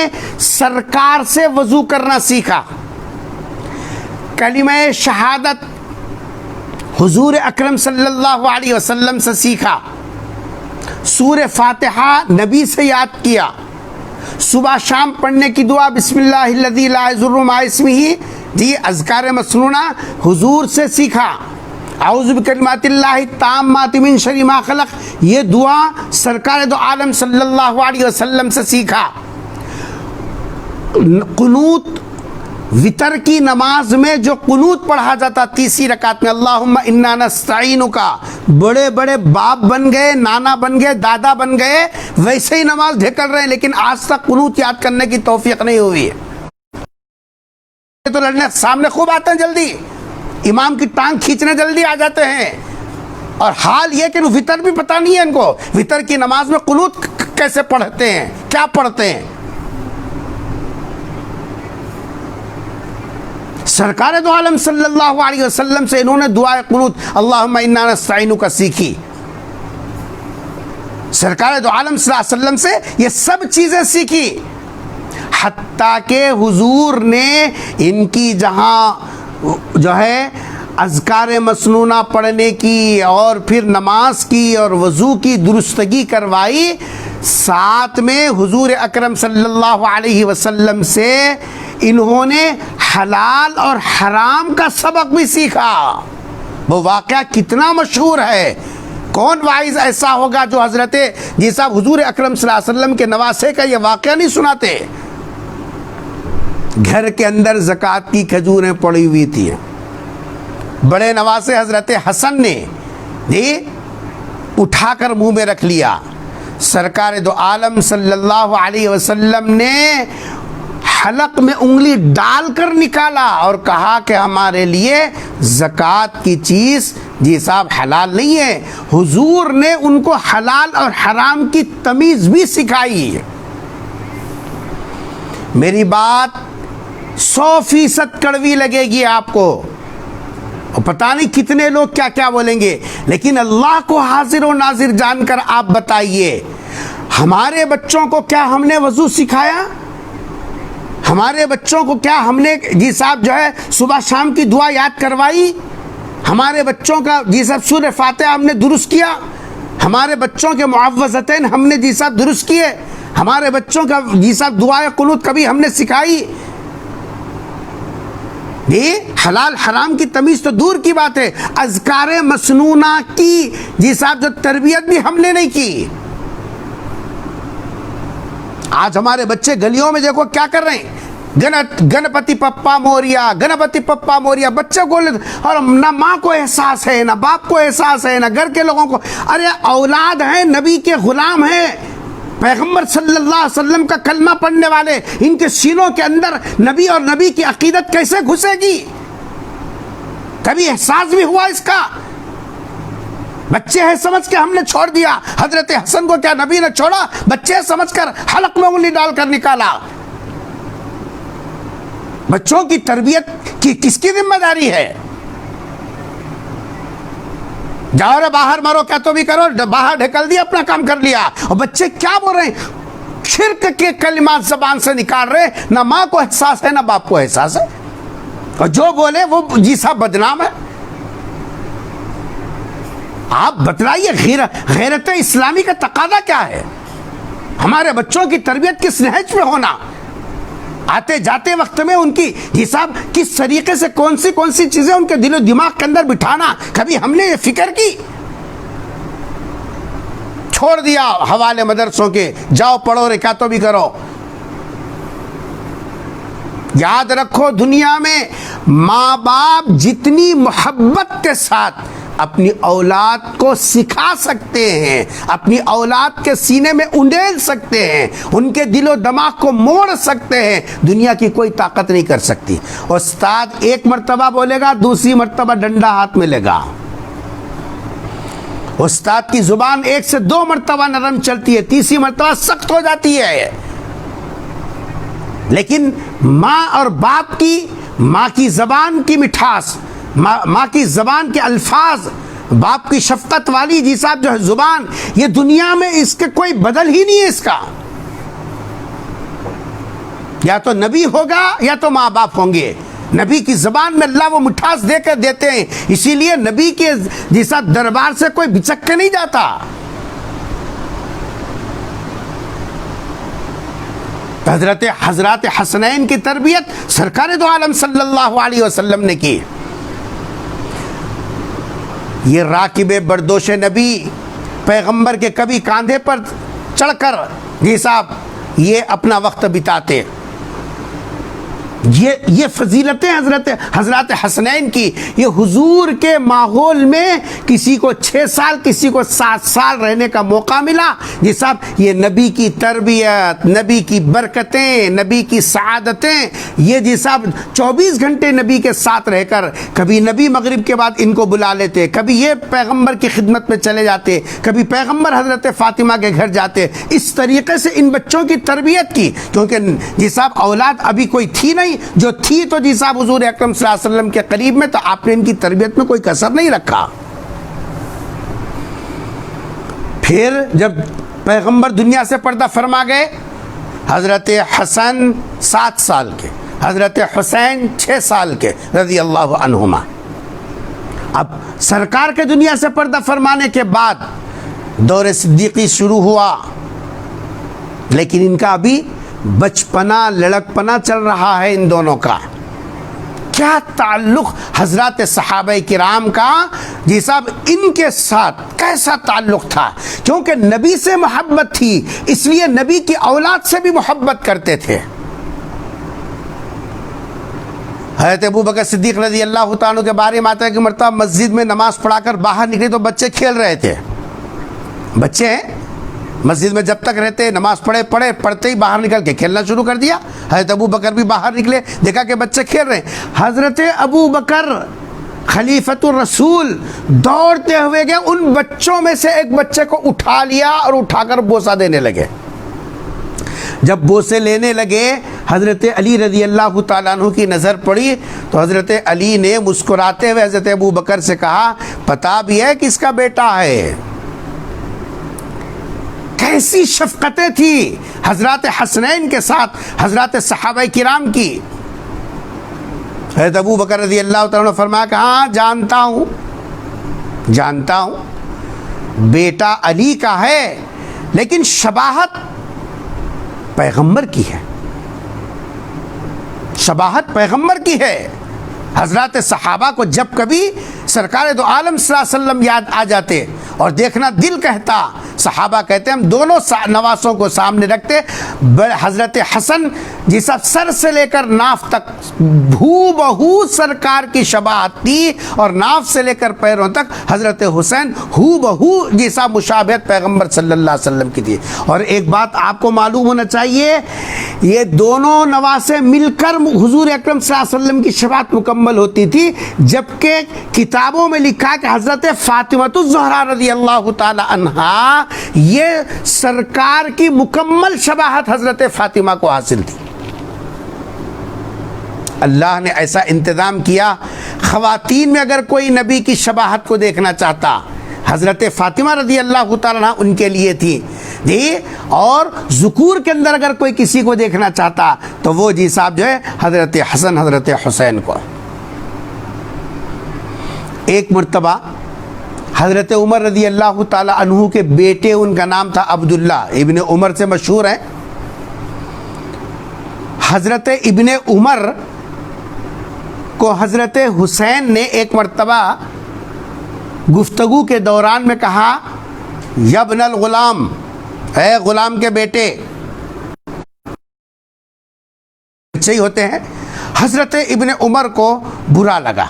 سرکار سے وضو کرنا سیکھا. کلمہ شہادت حضور اکرم صلی اللہ علیہ وسلم سے سیکھا. سورہ فاتحہ نبی سے یاد کیا. صبح شام پڑھنے کی دعا بسم اللہ الذی لا یضر مع اسمہ، جی اذکار مسنونہ حضور سے سیکھا. اعوذ بکلمات اللہ التامات من شر ما خلق، یہ دعا سرکار دو عالم صلی اللہ علیہ وسلم سے سیکھا. قنوت، وتر کی نماز میں جو قنوت پڑھا جاتا تیسری رکعت میں، اللہم انا نستعینک، بڑے بڑے باپ بن گئے، نانا بن گئے، دادا بن گئے، ویسے ہی نماز ڈھکل رہے ہیں، لیکن آج تک قنوت یاد کرنے کی توفیق نہیں ہوئی ہے. تو لڑنے سامنے خوب آتے ہیں، جلدی امام کی ٹانگ کھینچنے جلدی آ جاتے ہیں. اور حال یہ کہ وتر بھی پتہ نہیں ہے ان کو، وتر کی نماز میں قنوت کیسے پڑھتے ہیں، کیا پڑھتے ہیں. سرکار دو عالم صلی اللہ علیہ وسلم سے انہوں نے دعائے قنوت اللہم انا نستعینک سیکھی. سرکار دو عالم صلی اللہ علیہ وسلم سے یہ سب چیزیں سیکھی. حتیٰ کہ حضور نے ان کی جہاں جو ہے اذکار مسنونہ پڑھنے کی اور پھر نماز کی اور وضو کی درستگی کروائی، ساتھ میں حضور اکرم صلی اللہ علیہ وسلم سے انہوں نے حلال اور حرام کا سبق بھی سیکھا. وہ واقعہ کتنا مشہور ہے. کون واعظ ایسا ہوگا جو حضرت جی صاحب حضور اکرم صلی اللہ علیہ وسلم کے نواسے کا یہ واقعہ نہیں سناتے. گھر کے اندر زکوٰۃ کی کھجوریں پڑی ہوئی تھی. بڑے نواسے حضرت حسن نے اٹھا کر منہ میں رکھ لیا. سرکار دو عالم صلی اللہ علیہ وسلم نے حلق میں انگلی ڈال کر نکالا اور کہا کہ ہمارے لیے زکوٰۃ کی چیز جی صاحب حلال نہیں ہے. حضور نے ان کو حلال اور حرام کی تمیز بھی سکھائی. میری بات 100% کڑوی لگے گی آپ کو، اور پتہ نہیں کتنے لوگ کیا کیا بولیں گے، لیکن اللہ کو حاضر و ناظر جان کر آپ بتائیے، ہمارے بچوں کو کیا ہم نے وضو سکھایا؟ ہمارے بچوں کو کیا ہم نے جی صاحب جو ہے صبح شام کی دعا یاد کروائی؟ ہمارے بچوں کا جی صاحب سورہ فاتحہ ہم نے درست کیا؟ ہمارے بچوں کے معوذتین ہم نے جی صاحب درست کیے؟ ہمارے بچوں کا جی صاحب دعائے قنوت کبھی ہم نے سکھائی؟ حلال حرام کی تمیز تو دور کی بات ہے، اذکار مسنونہ کی جی صاحب جو تربیت بھی ہم نے نہیں کی. آج ہمارے بچے گلیوں میں دیکھو کیا کر رہے ہیں، گنپتی پپا موریا، گنپتی پپا موریا، بچے کو، اور نہ ماں کو احساس ہے، نہ باپ کو احساس ہے، نہ گھر کے لوگوں کو۔ ارے اولاد ہیں، نبی کے غلام ہیں، پیغمبر صلی اللہ علیہ وسلم کا کلمہ پڑھنے والے، ان کے سینوں کے اندر نبی اور نبی کی عقیدت کیسے گھسے گی؟ کبھی احساس بھی ہوا اس کا؟ بچے ہیں سمجھ کے ہم نے چھوڑ دیا۔ حضرت حسن کو کیا نبی نے چھوڑا؟ بچے سمجھ کر حلق میں انگلی ڈال کر نکالا۔ بچوں کی تربیت کی کس کی ذمہ داری ہے؟ جاؤ رے باہر مرو، کیا تو بھی کرو، باہر ڈھکل دیا، اپنا کام کر لیا۔ اور بچے کیا بول رہے ہیں؟ شرک کے کلمات زبان سے نکال رہے، نہ ماں کو احساس ہے، نہ باپ کو احساس ہے، اور جو بولے وہ جی صاحب بدنام ہے۔ آپ بتلائیے غیرت اسلامی کا تقاضا کیا ہے؟ ہمارے بچوں کی تربیت کس نہج پہ ہونا؟ آتے جاتے وقت میں ان کی حساب کس طریقے سے کون سی چیزیں ان کے دل و دماغ کے اندر بٹھانا، کبھی ہم نے یہ فکر کی؟ چھوڑ دیا حوالے مدرسوں کے، جاؤ پڑھو رے، کیا تو بھی کرو۔ یاد رکھو، دنیا میں ماں باپ جتنی محبت کے ساتھ اپنی اولاد کو سکھا سکتے ہیں، اپنی اولاد کے سینے میں انڈیل سکتے ہیں، ان کے دل و دماغ کو موڑ سکتے ہیں، دنیا کی کوئی طاقت نہیں کر سکتی۔ استاد ایک مرتبہ بولے گا، دوسری مرتبہ ڈنڈا ہاتھ میں لے گا۔ استاد کی زبان 1 سے 2 مرتبہ نرم چلتی ہے، تیسری مرتبہ سخت ہو جاتی ہے۔ لیکن ماں اور باپ کی، ماں کی زبان کی مٹھاس، ماں کی زبان کے الفاظ، باپ کی شفقت والی جی صاحب جو ہے زبان، یہ دنیا میں اس کے کوئی بدل ہی نہیں ہے اس کا۔ یا تو نبی ہوگا یا تو ماں باپ ہوں گے۔ نبی کی زبان میں اللہ وہ مٹھاس دے کے دیتے ہیں، اسی لیے نبی کے جی صاحب دربار سے کوئی بچک کے نہیں جاتا۔ حضرات حسنین کی تربیت سرکار دو عالم صلی اللہ علیہ وسلم نے کی۔ یہ راکب بردوش نبی پیغمبر کے کبھی کاندھے پر چڑھ کر جی صاحب یہ اپنا وقت بتاتے۔ یہ فضیلتیں حضرات حسنین کی، یہ حضور کے ماحول میں کسی کو 6 سال کسی کو 7 سال رہنے کا موقع ملا جی صاحب، یہ نبی کی تربیت، نبی کی برکتیں، نبی کی سعادتیں، یہ جی صاحب 24 گھنٹے نبی کے ساتھ رہ کر، کبھی نبی مغرب کے بعد ان کو بلا لیتے، کبھی یہ پیغمبر کی خدمت میں چلے جاتے، کبھی پیغمبر حضرت فاطمہ کے گھر جاتے۔ اس طریقے سے ان بچوں کی تربیت کی، کیونکہ جی صاحب اولاد ابھی کوئی تھی نہیں، جو تھی تو جی صاحب حضور اکرم صلی اللہ علیہ وسلم کے قریب میں، تو آپ نے ان کی تربیت میں کوئی کسر نہیں رکھا۔ پھر جب پیغمبر دنیا سے پردہ فرما گئے، حضرت حسن 7 سال کے، حضرت حسین 6 سال کے رضی اللہ عنہما۔ اب سرکار کے دنیا سے پردہ فرمانے کے بعد دور صدیقی شروع ہوا، لیکن ان کا ابھی بچپنا لڑکپنا چل رہا ہے ان دونوں کا۔ کیا تعلق حضرات صحابہ کرام کا جی صاحب ان کے ساتھ کیسا تعلق تھا؟ کیونکہ نبی سے محبت تھی، اس لیے نبی کی اولاد سے بھی محبت کرتے تھے۔ حضرت ابو بکر صدیق رضی اللہ تعالیٰ کے بارے میں آتا ہے کہ مرتبہ مسجد میں نماز پڑھا کر باہر نکلے تو بچے کھیل رہے تھے۔ بچے مسجد میں جب تک رہتے، نماز پڑھتے ہی باہر نکل کے کھیلنا شروع کر دیا۔ حضرت ابو بکر بھی باہر نکلے، دیکھا کہ بچے کھیل رہے ہیں۔ حضرت ابو بکر خلیفۃ الرسول دوڑتے ہوئے گئے، ان بچوں میں سے ایک بچے کو اٹھا لیا اور اٹھا کر بوسہ دینے لگے۔ جب بوسے لینے لگے، حضرت علی رضی اللہ تعالیٰ عنہ کی نظر پڑی تو حضرت علی نے مسکراتے ہوئے حضرت ابو بکر سے کہا، پتہ بھی ہے کس کا بیٹا ہے؟ کیسی شفقتیں تھی حضرات حسنین کے ساتھ حضرات صحابہ کرام کی۔ حضرت ابو بکر رضی اللہ تعالیٰ نے فرمایا کہ ہاں جانتا ہوں بیٹا علی کا ہے، لیکن شباہت پیغمبر کی ہے، شباہت پیغمبر کی ہے۔ حضرات صحابہ کو جب کبھی سرکار دو عالم صلی اللہ علیہ وسلم یاد آ جاتے اور دیکھنا دل کہتا، صحابہ کہتے ہم دونوں نواسوں کو سامنے رکھتے، حضرت حسن جیسا سر سے لے کر ناف تک بہو بہو سرکار کی شباہت تھی، اور ناف سے لے کر پیروں تک حضرت حسین ہو بہو جیسا مشابہت پیغمبر صلی اللہ علیہ وسلم کی تھی۔ اور ایک بات آپ کو معلوم ہونا چاہیے، یہ دونوں نواسے مل کر حضور اکرم صلی اللہ علیہ وسلم کی شفاعت مکمل ہوتی تھی، جبکہ کتابوں میں لکھا کہ حضرت فاطمہ الزہرا رضی اللہ تعالی عنہا یہ سرکار کی مکمل شباہت حضرت فاطمہ کو حاصل تھی۔ اللہ نے ایسا انتظام کیا، خواتین میں اگر کوئی نبی کی شباہت کو دیکھنا چاہتا، حضرت فاطمہ رضی اللہ تعالیٰ عنہ ان کے لیے تھی جی، اور ذکور کے اندر اگر کوئی کسی کو دیکھنا چاہتا تو وہ جی صاحب جو ہے حضرت حسن حضرت حسین کو۔ ایک مرتبہ حضرت عمر رضی اللہ تعالیٰ عنہ کے بیٹے، ان کا نام تھا عبداللہ، ابن عمر سے مشہور ہیں، حضرت ابن عمر کو حضرت حسین نے ایک مرتبہ گفتگو کے دوران میں کہا، یبن الغلام، اے غلام کے بیٹے، بچے ہی ہوتے ہیں۔ حضرت ابن عمر کو برا لگا،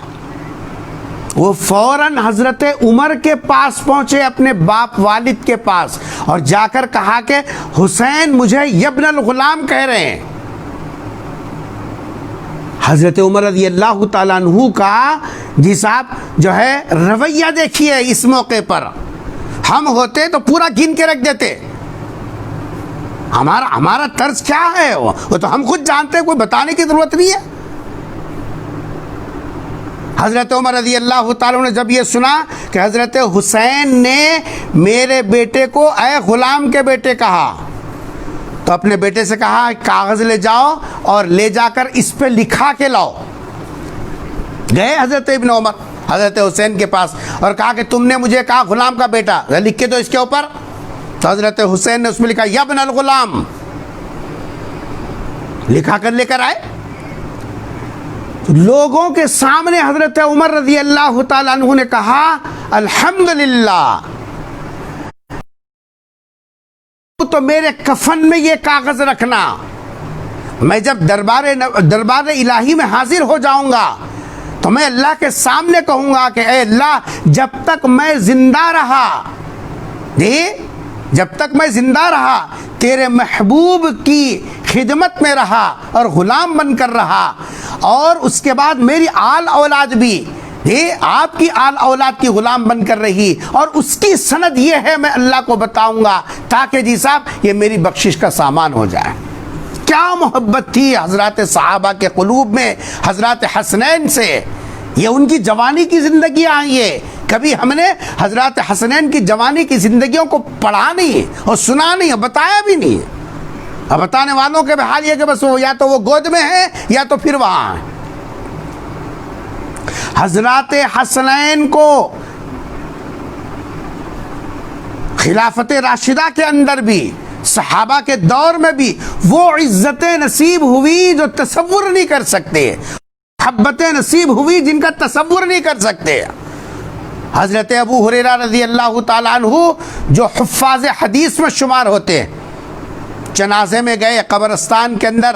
وہ فوراً حضرت عمر کے پاس پہنچے، اپنے باپ والد کے پاس، اور جا کر کہا کہ حسین مجھے یبن الغلام کہہ رہے ہیں۔ حضرت عمر رضی اللہ تعالیٰ عنہ کا جی صاحب جو ہے رویہ دیکھیے، اس موقع پر ہم ہوتے تو پورا گن کے رکھ دیتے، ہمارا طرز کیا ہے وہ تو ہم خود جانتے، کوئی بتانے کی ضرورت نہیں ہے۔ حضرت عمر رضی اللہ تعالیٰ نے جب یہ سنا کہ حضرت حسین نے میرے بیٹے کو اے غلام کے بیٹے کہا، تو اپنے بیٹے سے کہا کاغذ لے جاؤ اور لے جا کر اس پہ لکھا کے لاؤ۔ گئے حضرت ابن عمر حضرت حسین کے پاس اور کہا کہ تم نے مجھے کہا غلام کا بیٹا، لکھ کے دو اس کے اوپر۔ تو حضرت حسین نے اس میں لکھا یبن الغلام، لکھا کر لے کر آئے۔ لوگوں کے سامنے حضرت عمر رضی اللہ تعالیٰ عنہ نے کہا الحمدللہ، تو میرے کفن میں یہ کاغذ رکھنا، میں جب دربار الہی میں حاضر ہو جاؤں گا تو میں اللہ کے سامنے کہوں گا کہ اے اللہ، جب تک میں زندہ رہا جب تک میں زندہ رہا تیرے محبوب کی خدمت میں رہا اور غلام بن کر رہا، اور اس کے بعد میری آل اولاد بھی آپ کی آل اولاد کی غلام بن کر رہی، اور اس کی سند یہ ہے میں اللہ کو بتاؤں گا تاکہ جی صاحب یہ میری بخشش کا سامان ہو جائے۔ کیا محبت تھی حضرات صحابہ کے قلوب میں حضرات حسنین سے، یہ ان کی جوانی کی زندگی آئی ہے۔ کبھی ہم نے حضرات حسنین کی جوانی کی زندگیوں کو پڑھا نہیں اور سنا نہیں اور بتایا بھی نہیں، اور بتانے والوں کے حال یہ کہ بس وہ یا تو وہ گود میں ہیں یا تو پھر وہاں ہیں۔ حضرات حسنین کو خلافت راشدہ کے اندر بھی، صحابہ کے دور میں بھی وہ عزتیں نصیب ہوئی جو تصور نہیں کر سکتے، محبتیں نصیب ہوئی جن کا تصور نہیں کر سکتے۔ حضرت ابو ہریرہ رضی اللہ تعالیٰ عنہ جو حفاظ حدیث میں شمار ہوتے ہیں، جنازے میں گئے قبرستان کے اندر،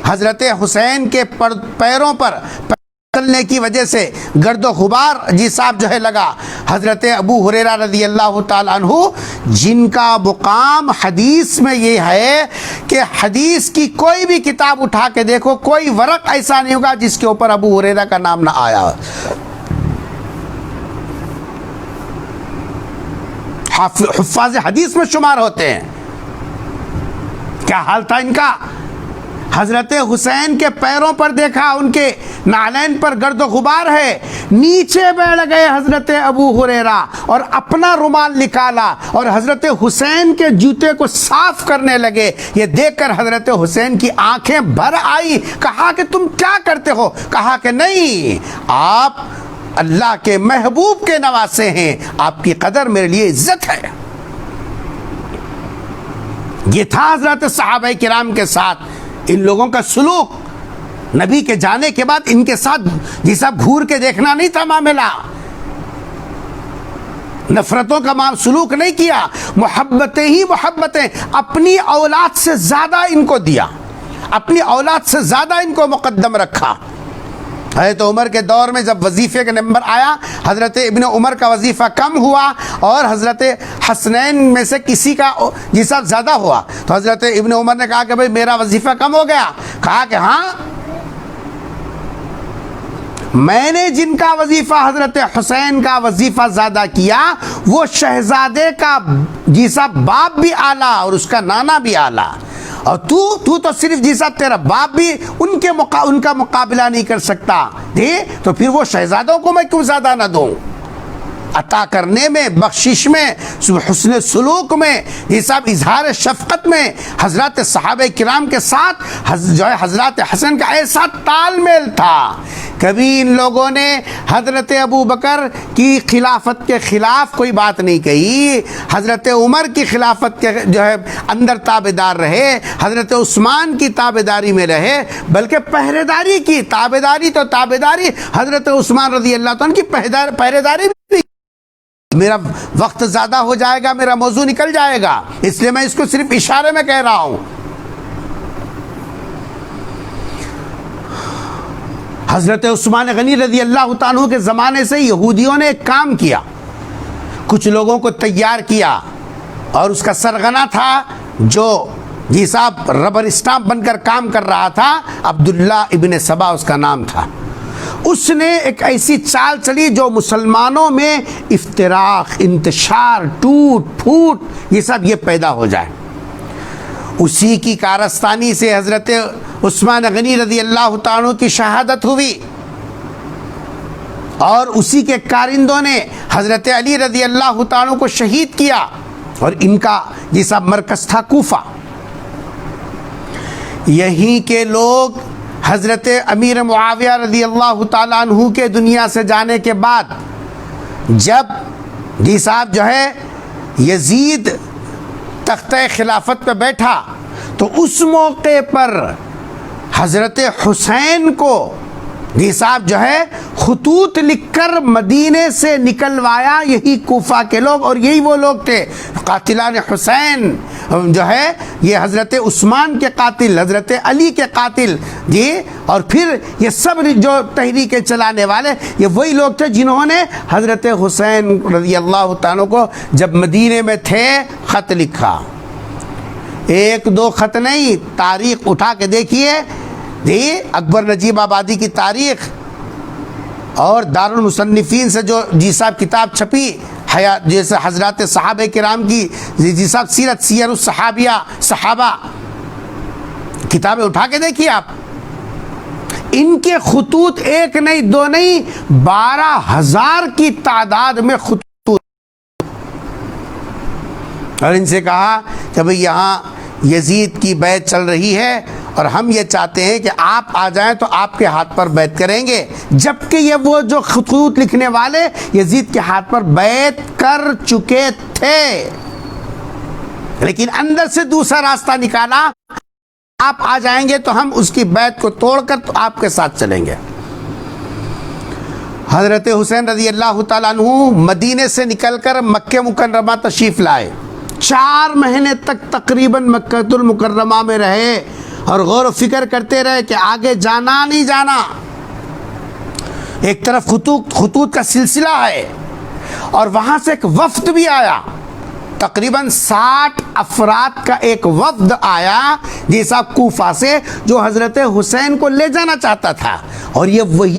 حضرت حسین کے پیروں پر چلنے کی وجہ سے گرد و غبار جی صاحب جو ہے لگا۔ حضرت ابو ہریرہ رضی اللہ تعالیٰ عنہ جن کا مقام حدیث میں یہ ہے کہ حدیث کی کوئی بھی کتاب اٹھا کے دیکھو، کوئی ورق ایسا نہیں ہوگا جس کے اوپر ابو ہریرہ کا نام نہ آیا۔ حفاظ حدیث میں شمار ہوتے ہیں۔ کیا حال تھا ان کا؟ حضرت حسین کے پیروں پر دیکھا، ان کے نعلین پر گرد و غبار ہے، نیچے بیٹھ گئے حضرت ابو ہریرہ اور اپنا رومال نکالا اور حضرت حسین کے جوتے کو صاف کرنے لگے۔ یہ دیکھ کر حضرت حسین کی آنکھیں بھر آئی، کہا کہ تم کیا کرتے ہو؟ کہا کہ نہیں، آپ اللہ کے محبوب کے نواسے ہیں، آپ کی قدر میرے لیے عزت ہے۔ یہ تھا حضرت صحابہ کرام کے ساتھ ان لوگوں کا سلوک۔ نبی کے جانے کے بعد ان کے ساتھ یہ سب گھور کے دیکھنا نہیں تھا معاملہ، نفرتوں کا سلوک نہیں کیا، محبتیں ہی محبتیں، اپنی اولاد سے زیادہ ان کو دیا، اپنی اولاد سے زیادہ ان کو مقدم رکھا۔ حضرت عمر کے دور میں جب وظیفے کا نمبر آیا، حضرت ابن عمر کا وظیفہ کم ہوا اور حضرت حسنین میں سے کسی کا جیسا زیادہ ہوا، تو حضرت ابن عمر نے کہا کہ بھئی میرا وظیفہ کم ہو گیا، کہا کہ ہاں، میں نے جن کا وظیفہ حضرت حسین کا وظیفہ زیادہ کیا وہ شہزادے کا جیسا باپ بھی اعلیٰ اور اس کا نانا بھی اعلیٰ، اور تو صرف جیسا تیرا باپ بھی ان کا مقابلہ نہیں کر سکتا، تو پھر وہ شہزادوں کو میں کیوں زیادہ نہ دوں؟ عطا کرنے میں، بخشش میں، حسن سلوک میں، یہ سب اظہار شفقت میں حضرات صحابہ کرام کے ساتھ جو ہے حضرات حسن کا ایسا تال میل تھا۔ کبھی ان لوگوں نے حضرت ابو بکر کی خلافت کے خلاف کوئی بات نہیں کہی، حضرت عمر کی خلافت کے جو ہے اندر تابعدار رہے، حضرت عثمان کی تابعداری میں رہے، بلکہ پہرے داری کی، تابعداری تو تابعداری، حضرت عثمان رضی اللہ عنہ کی پہرے داری بھی۔ میرا وقت زیادہ ہو جائے گا، میرا موضوع نکل جائے گا، اس لیے میں اس کو صرف اشارے میں کہہ رہا ہوں۔ حضرت عثمان غنی رضی اللہ عنہ کے زمانے سے یہودیوں نے ایک کام کیا، کچھ لوگوں کو تیار کیا، اور اس کا سرغنہ تھا جو جی صاحب ربر اسٹامپ بن کر کام کر رہا تھا، عبداللہ ابن سبا اس کا نام تھا۔ اس نے ایک ایسی چال چلی جو مسلمانوں میں افتراق، انتشار، ٹوٹ پھوٹ یہ سب یہ پیدا ہو جائے۔ اسی کی کارستانی سے حضرت عثمان غنی رضی اللہ عنہ کی شہادت ہوئی، اور اسی کے کارندوں نے حضرت علی رضی اللہ عنہ کو شہید کیا، اور ان کا یہ سب مرکز تھا کوفہ۔ یہیں کے لوگ حضرت امیر معاویہ رضی اللہ تعالیٰ عنہ کے دنیا سے جانے کے بعد جب جی صاحب جو ہے یزید تختہ خلافت پہ بیٹھا، تو اس موقع پر حضرت حسین کو جی صاحب جو ہے خطوط لکھ کر مدینے سے نکلوایا یہی کوفہ کے لوگ، اور یہی وہ لوگ تھے قاتلان حسین، جو ہے یہ حضرت عثمان کے قاتل، حضرت علی کے قاتل جی، اور پھر یہ سب جو تحریکیں چلانے والے یہ وہی لوگ تھے جنہوں نے حضرت حسین رضی اللہ عنہ کو جب مدینے میں تھے خط لکھا۔ ایک دو خط نہیں، تاریخ اٹھا کے دیکھیے جی، اکبر نجیب آبادی کی تاریخ اور دارالمصنفین سے جو جی صاحب کتاب چھپی، جیسے حضرات صحابہ کرام کی جی صاحب سیرت، سیر الصحابیہ، صحابہ کتابیں اٹھا کے دیکھیے آپ، ان کے خطوط ایک نہیں دو نہیں 12,000 کی تعداد میں خطوط، اور ان سے کہا کہ بھئی یہاں یزید کی بیعت چل رہی ہے اور ہم یہ چاہتے ہیں کہ آپ آ جائیں تو آپ کے ہاتھ پر بیعت کریں گے، جبکہ یہ وہ جو خطوط لکھنے والے یزید کے ہاتھ پر بیعت کر چکے تھے، لیکن اندر سے دوسرا راستہ نکالا، آپ آ جائیں گے تو ہم اس کی بیعت کو توڑ کر تو آپ کے ساتھ چلیں گے۔ حضرت حسین رضی اللہ تعالیٰ عنہ مدینے سے نکل کر مکہ مکرمہ تشریف لائے، 4 مہینے تک تقریباً مکہ المکرمہ میں رہے اور غور و فکر کرتے رہے کہ آگے جانا نہیں جانا۔ ایک طرف خطوط کا سلسلہ ہے، اور وہاں سے ایک وفد بھی آیا، تقریباً 60 افراد کا ایک وفد آیا جیسا کوفہ سے، جو حضرت حسین کو لے جانا چاہتا تھا، اور یہ وہی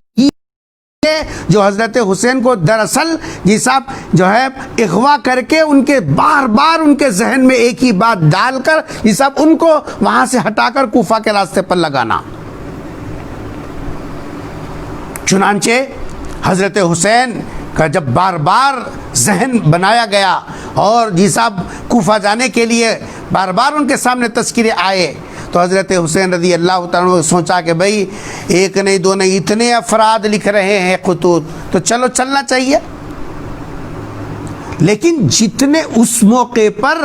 جو حضرت حسین کو دراصل جی صاحب جو ہے اغوا کر کے ان کے بار بار ان کے ذہن میں ایک ہی بات ڈال کر جی صاحب ان کو وہاں سے ہٹا کر کوفہ کے راستے پر لگانا۔ چنانچہ حضرت حسین کا جب بار بار ذہن بنایا گیا اور جی صاحب کوفہ جانے کے لیے بار بار ان کے سامنے تذکرے آئے، تو حضرت حسین رضی اللہ تعالیٰ نے سوچا کہ بھئی ایک نہیں دو نہیں اتنے افراد لکھ رہے ہیں خطوط، تو چلو چلنا چاہیے۔ لیکن جتنے اس موقع پر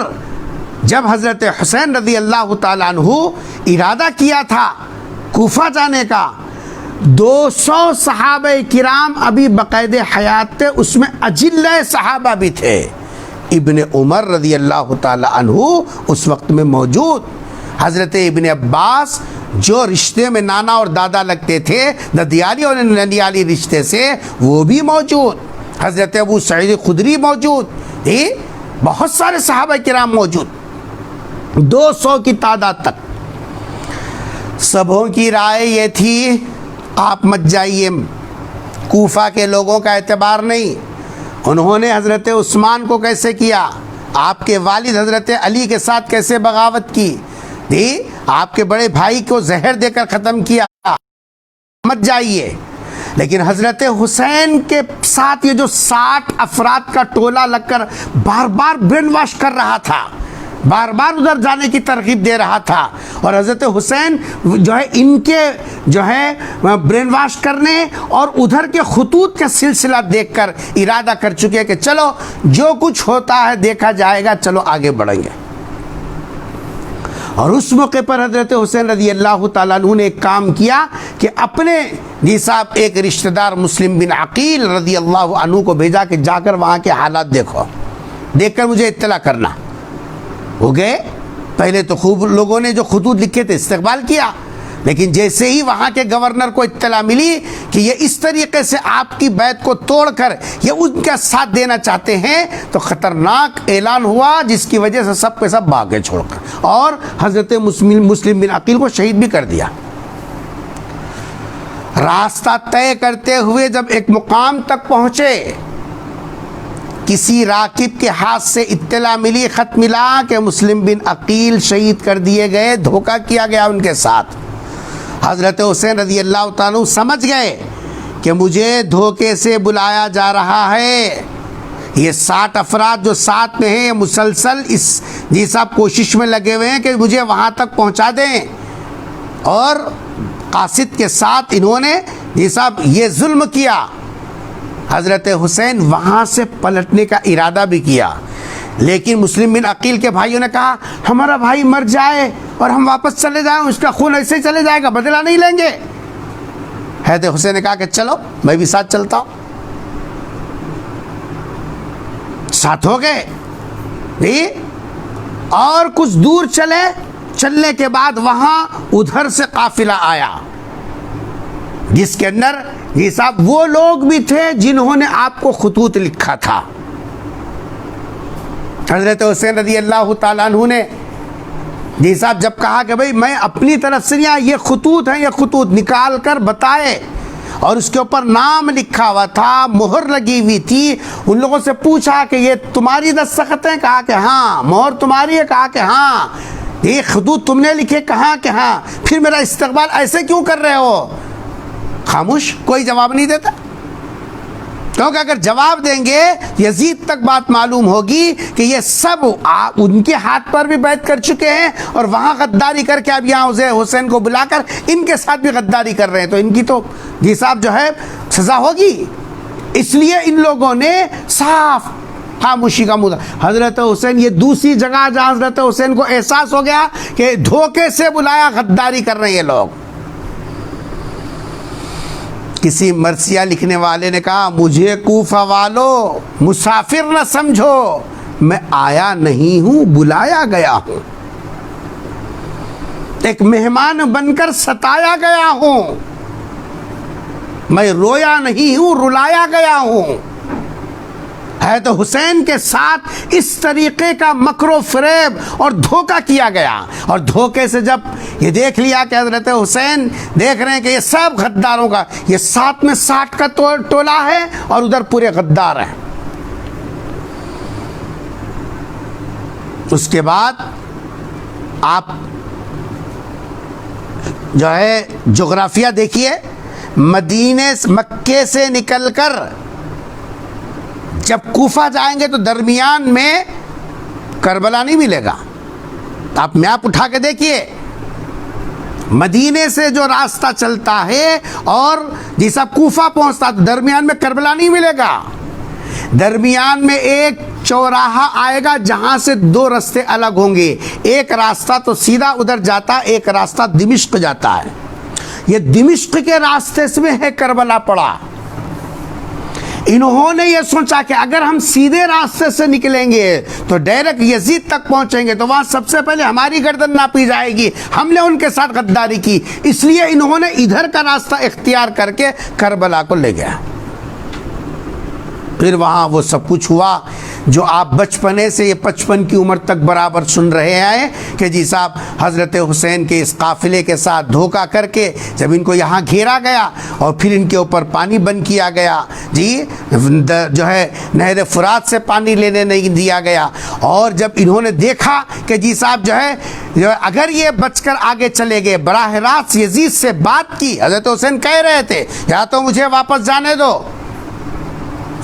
جب حضرت حسین رضی اللہ تعالیٰ عنہ ارادہ کیا تھا کوفہ جانے کا 200 صحابہ کرام ابھی بقید حیات تھے، اس میں اجلہ صحابہ بھی تھے. ابن عمر رضی اللہ تعالی عنہ اس وقت میں موجود، حضرت ابن عباس جو رشتے میں نانا اور دادا لگتے تھے، ددیالی اور ننیالی رشتے سے، وہ بھی موجود، حضرت ابو سعید خدری موجود، بہت سارے صحابہ کرام موجود، 200 کی تعداد تک. سبوں کی رائے یہ تھی آپ مت جائیے، کوفہ کے لوگوں کا اعتبار نہیں. انہوں نے حضرت عثمان کو کیسے کیا، آپ کے والد حضرت علی کے ساتھ کیسے بغاوت کی، آپ کے بڑے بھائی کو زہر دے کر ختم کیا، مت جائیے. لیکن حضرت حسین کے ساتھ یہ جو 60 افراد کا ٹولہ لگ کر بار بار برین واش کر رہا تھا، بار بار ادھر جانے کی ترغیب دے رہا تھا، اور حضرت حسین جو ہے ان کے جو ہے برین واش کرنے اور ادھر کے خطوط کا سلسلہ دیکھ کر ارادہ کر چکے کہ چلو جو کچھ ہوتا ہے دیکھا جائے گا، چلو آگے بڑھیں گے. اور اس موقع پر حضرت حسین رضی اللہ تعالیٰ عنہ نے ایک کام کیا کہ اپنے صاحب ایک رشتہ دار مسلم بن عقیل رضی اللہ عنہ کو بھیجا کہ جا کر وہاں کے حالات دیکھو، دیکھ کر مجھے اطلاع کرنا. ہو گئے. پہلے تو خوب لوگوں نے جو خطوط لکھے تھے استقبال کیا، لیکن جیسے ہی وہاں کے گورنر کو اطلاع ملی کہ یہ اس طریقے سے آپ کی بیعت کو توڑ کر یہ ان کا ساتھ دینا چاہتے ہیں، تو خطرناک اعلان ہوا، جس کی وجہ سے سب کے سب بھاگے چھوڑ کر، اور حضرت مسلم بن عقیل کو شہید بھی کر دیا. راستہ طے کرتے ہوئے جب ایک مقام تک پہنچے، کسی راکب کے ہاتھ سے اطلاع ملی، خط ملا کہ مسلم بن عقیل شہید کر دیے گئے، دھوکہ کیا گیا ان کے ساتھ. حضرت حسین رضی اللہ تعالیٰ سمجھ گئے کہ مجھے دھوکے سے بلایا جا رہا ہے. یہ 60 افراد جو ساتھ میں ہیں، یہ مسلسل اس صاحب کوشش میں لگے ہوئے ہیں کہ مجھے وہاں تک پہنچا دیں، اور قاصد کے ساتھ انہوں نے صاحب یہ ظلم کیا. حضرت حسین وہاں سے پلٹنے کا ارادہ بھی کیا، لیکن مسلم بن عقیل کے بھائیوں نے کہا ہمارا بھائی مر جائے اور ہم واپس چلے جائیں، اس کا خون ایسے ہی چلے جائے گا، بدلہ نہیں لیں گے. حضرت حسین نے کہا کہ چلو میں بھی ساتھ چلتا ہوں. ساتھ ہو گئے، اور کچھ دور چلنے کے بعد وہاں ادھر سے قافلہ آیا، جس کے اندر صاحب وہ لوگ بھی تھے جنہوں نے آپ کو خطوط لکھا تھا. حضرت حسین رضی اللہ تعالیٰ عنہ نے صاحب جب کہا کہ بھئی میں اپنی طرف سے یہ خطوط ہیں، یہ خطوط نکال کر بتائے، اور اس کے اوپر نام لکھا ہوا تھا، مہر لگی ہوئی تھی. ان لوگوں سے پوچھا کہ یہ تمہاری دستخط ہیں؟ کہا کہ ہاں. مہر تمہاری ہے؟ کہا کہ ہاں. یہ خطوط تم نے لکھے؟ کہا کہ ہاں. پھر میرا استقبال ایسے کیوں کر رہے ہو؟ خاموش، کوئی جواب نہیں دیتا، کیونکہ اگر جواب دیں گے یزید تک بات معلوم ہوگی کہ یہ سب ان کے ہاتھ پر بھی بیعت کر چکے ہیں، اور وہاں غداری کر کے اب یہاں حسین کو بلا کر ان کے ساتھ بھی غداری کر رہے ہیں، تو ان کی تو صاحب جو ہے سزا ہوگی. اس لیے ان لوگوں نے صاف خاموشی کا مدعا. حضرت حسین، یہ دوسری جگہ جہاں حضرت حسین کو احساس ہو گیا کہ دھوکے سے بلایا، غداری کر رہے ہیں یہ لوگ. کسی مرثیہ لکھنے والے نے کہا مجھے کوفہ والو مسافر نہ سمجھو، میں آیا نہیں ہوں، بلایا گیا ہوں، ایک مہمان بن کر ستایا گیا ہوں، میں رویا نہیں ہوں، رلایا گیا ہوں. ہے تو حسین کے ساتھ اس طریقے کا مکر و فریب اور دھوکہ کیا گیا، اور دھوکے سے جب یہ دیکھ لیا کہ حضرت حسین دیکھ رہے ہیں کہ یہ سب غداروں کا، یہ ساتھ میں 60 کا ٹولہ ہے اور ادھر پورے غدار ہیں. اس کے بعد آپ جو ہے جغرافیہ دیکھیے، مکے سے نکل کر جب کوفہ جائیں گے تو درمیان میں کربلا نہیں ملے گا. آپ میپ اٹھا کے دیکھیے، مدینے سے جو راستہ چلتا ہے اور جیسا کوفہ پہنچتا تو درمیان میں کربلا نہیں ملے گا. درمیان میں ایک چوراہا آئے گا جہاں سے 2 راستے الگ ہوں گے. ایک راستہ تو سیدھا ادھر جاتا، ایک راستہ دمشق جاتا ہے. یہ دمشق کے راستے سے ہے کربلا پڑا. انہوں نے یہ سوچا کہ اگر ہم سیدھے راستے سے نکلیں گے تو ڈائریکٹ یزید تک پہنچیں گے تو وہاں سب سے پہلے ہماری گردن ناپی جائے گی. ہم نے ان کے ساتھ غداری کی, اس لیے انہوں نے ادھر کا راستہ اختیار کر کے کربلا کو لے گیا. پھر وہاں وہ سب کچھ ہوا جو آپ بچپنے سے یہ 55 کی عمر تک برابر سن رہے ہیں کہ جی صاحب حضرت حسین کے اس قافلے کے ساتھ دھوکہ کر کے جب ان کو یہاں گھیرا گیا اور پھر ان کے اوپر پانی بند کیا گیا, جی جو ہے نہر فرات سے پانی لینے نہیں دیا گیا, اور جب انہوں نے دیکھا کہ جی صاحب جو ہے اگر یہ بچ کر آگے چلے گئے, براہ راست یزید سے بات کی. حضرت حسین کہہ رہے تھے یا تو مجھے واپس جانے دو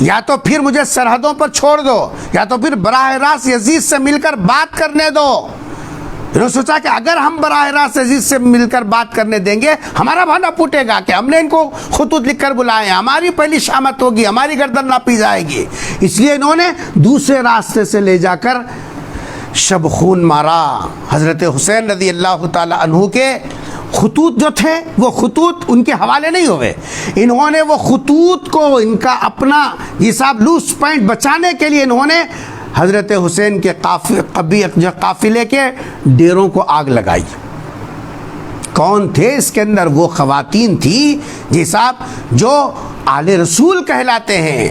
یا تو پھر مجھے سرحدوں پر چھوڑ دو یا تو پھر براہ راست یزید سے مل کر بات کرنے دو. انہوں نے سوچا کہ اگر ہم براہ راست یزید سے مل کر بات کرنے دیں گے ہمارا بھانا پوٹے گا کہ ہم نے ان کو خطوط لکھ کر بلائے ہیں, ہماری پہلی شامت ہوگی, ہماری گردن ناپی جائے گی. اس لیے انہوں نے دوسرے راستے سے لے جا کر شب خون مارا. حضرت حسین رضی اللہ تعالی عنہ کے خطوط جو تھے وہ خطوط ان کے حوالے نہیں ہوئے. انہوں نے وہ خطوط کو ان کا اپنا یہ صاحب لوس پوائنٹ بچانے کے لیے انہوں نے حضرت حسین کے قافلے کے ڈیروں کو آگ لگائی. کون تھے اس کے اندر؟ وہ خواتین تھی جی صاحب جو آل رسول کہلاتے ہیں,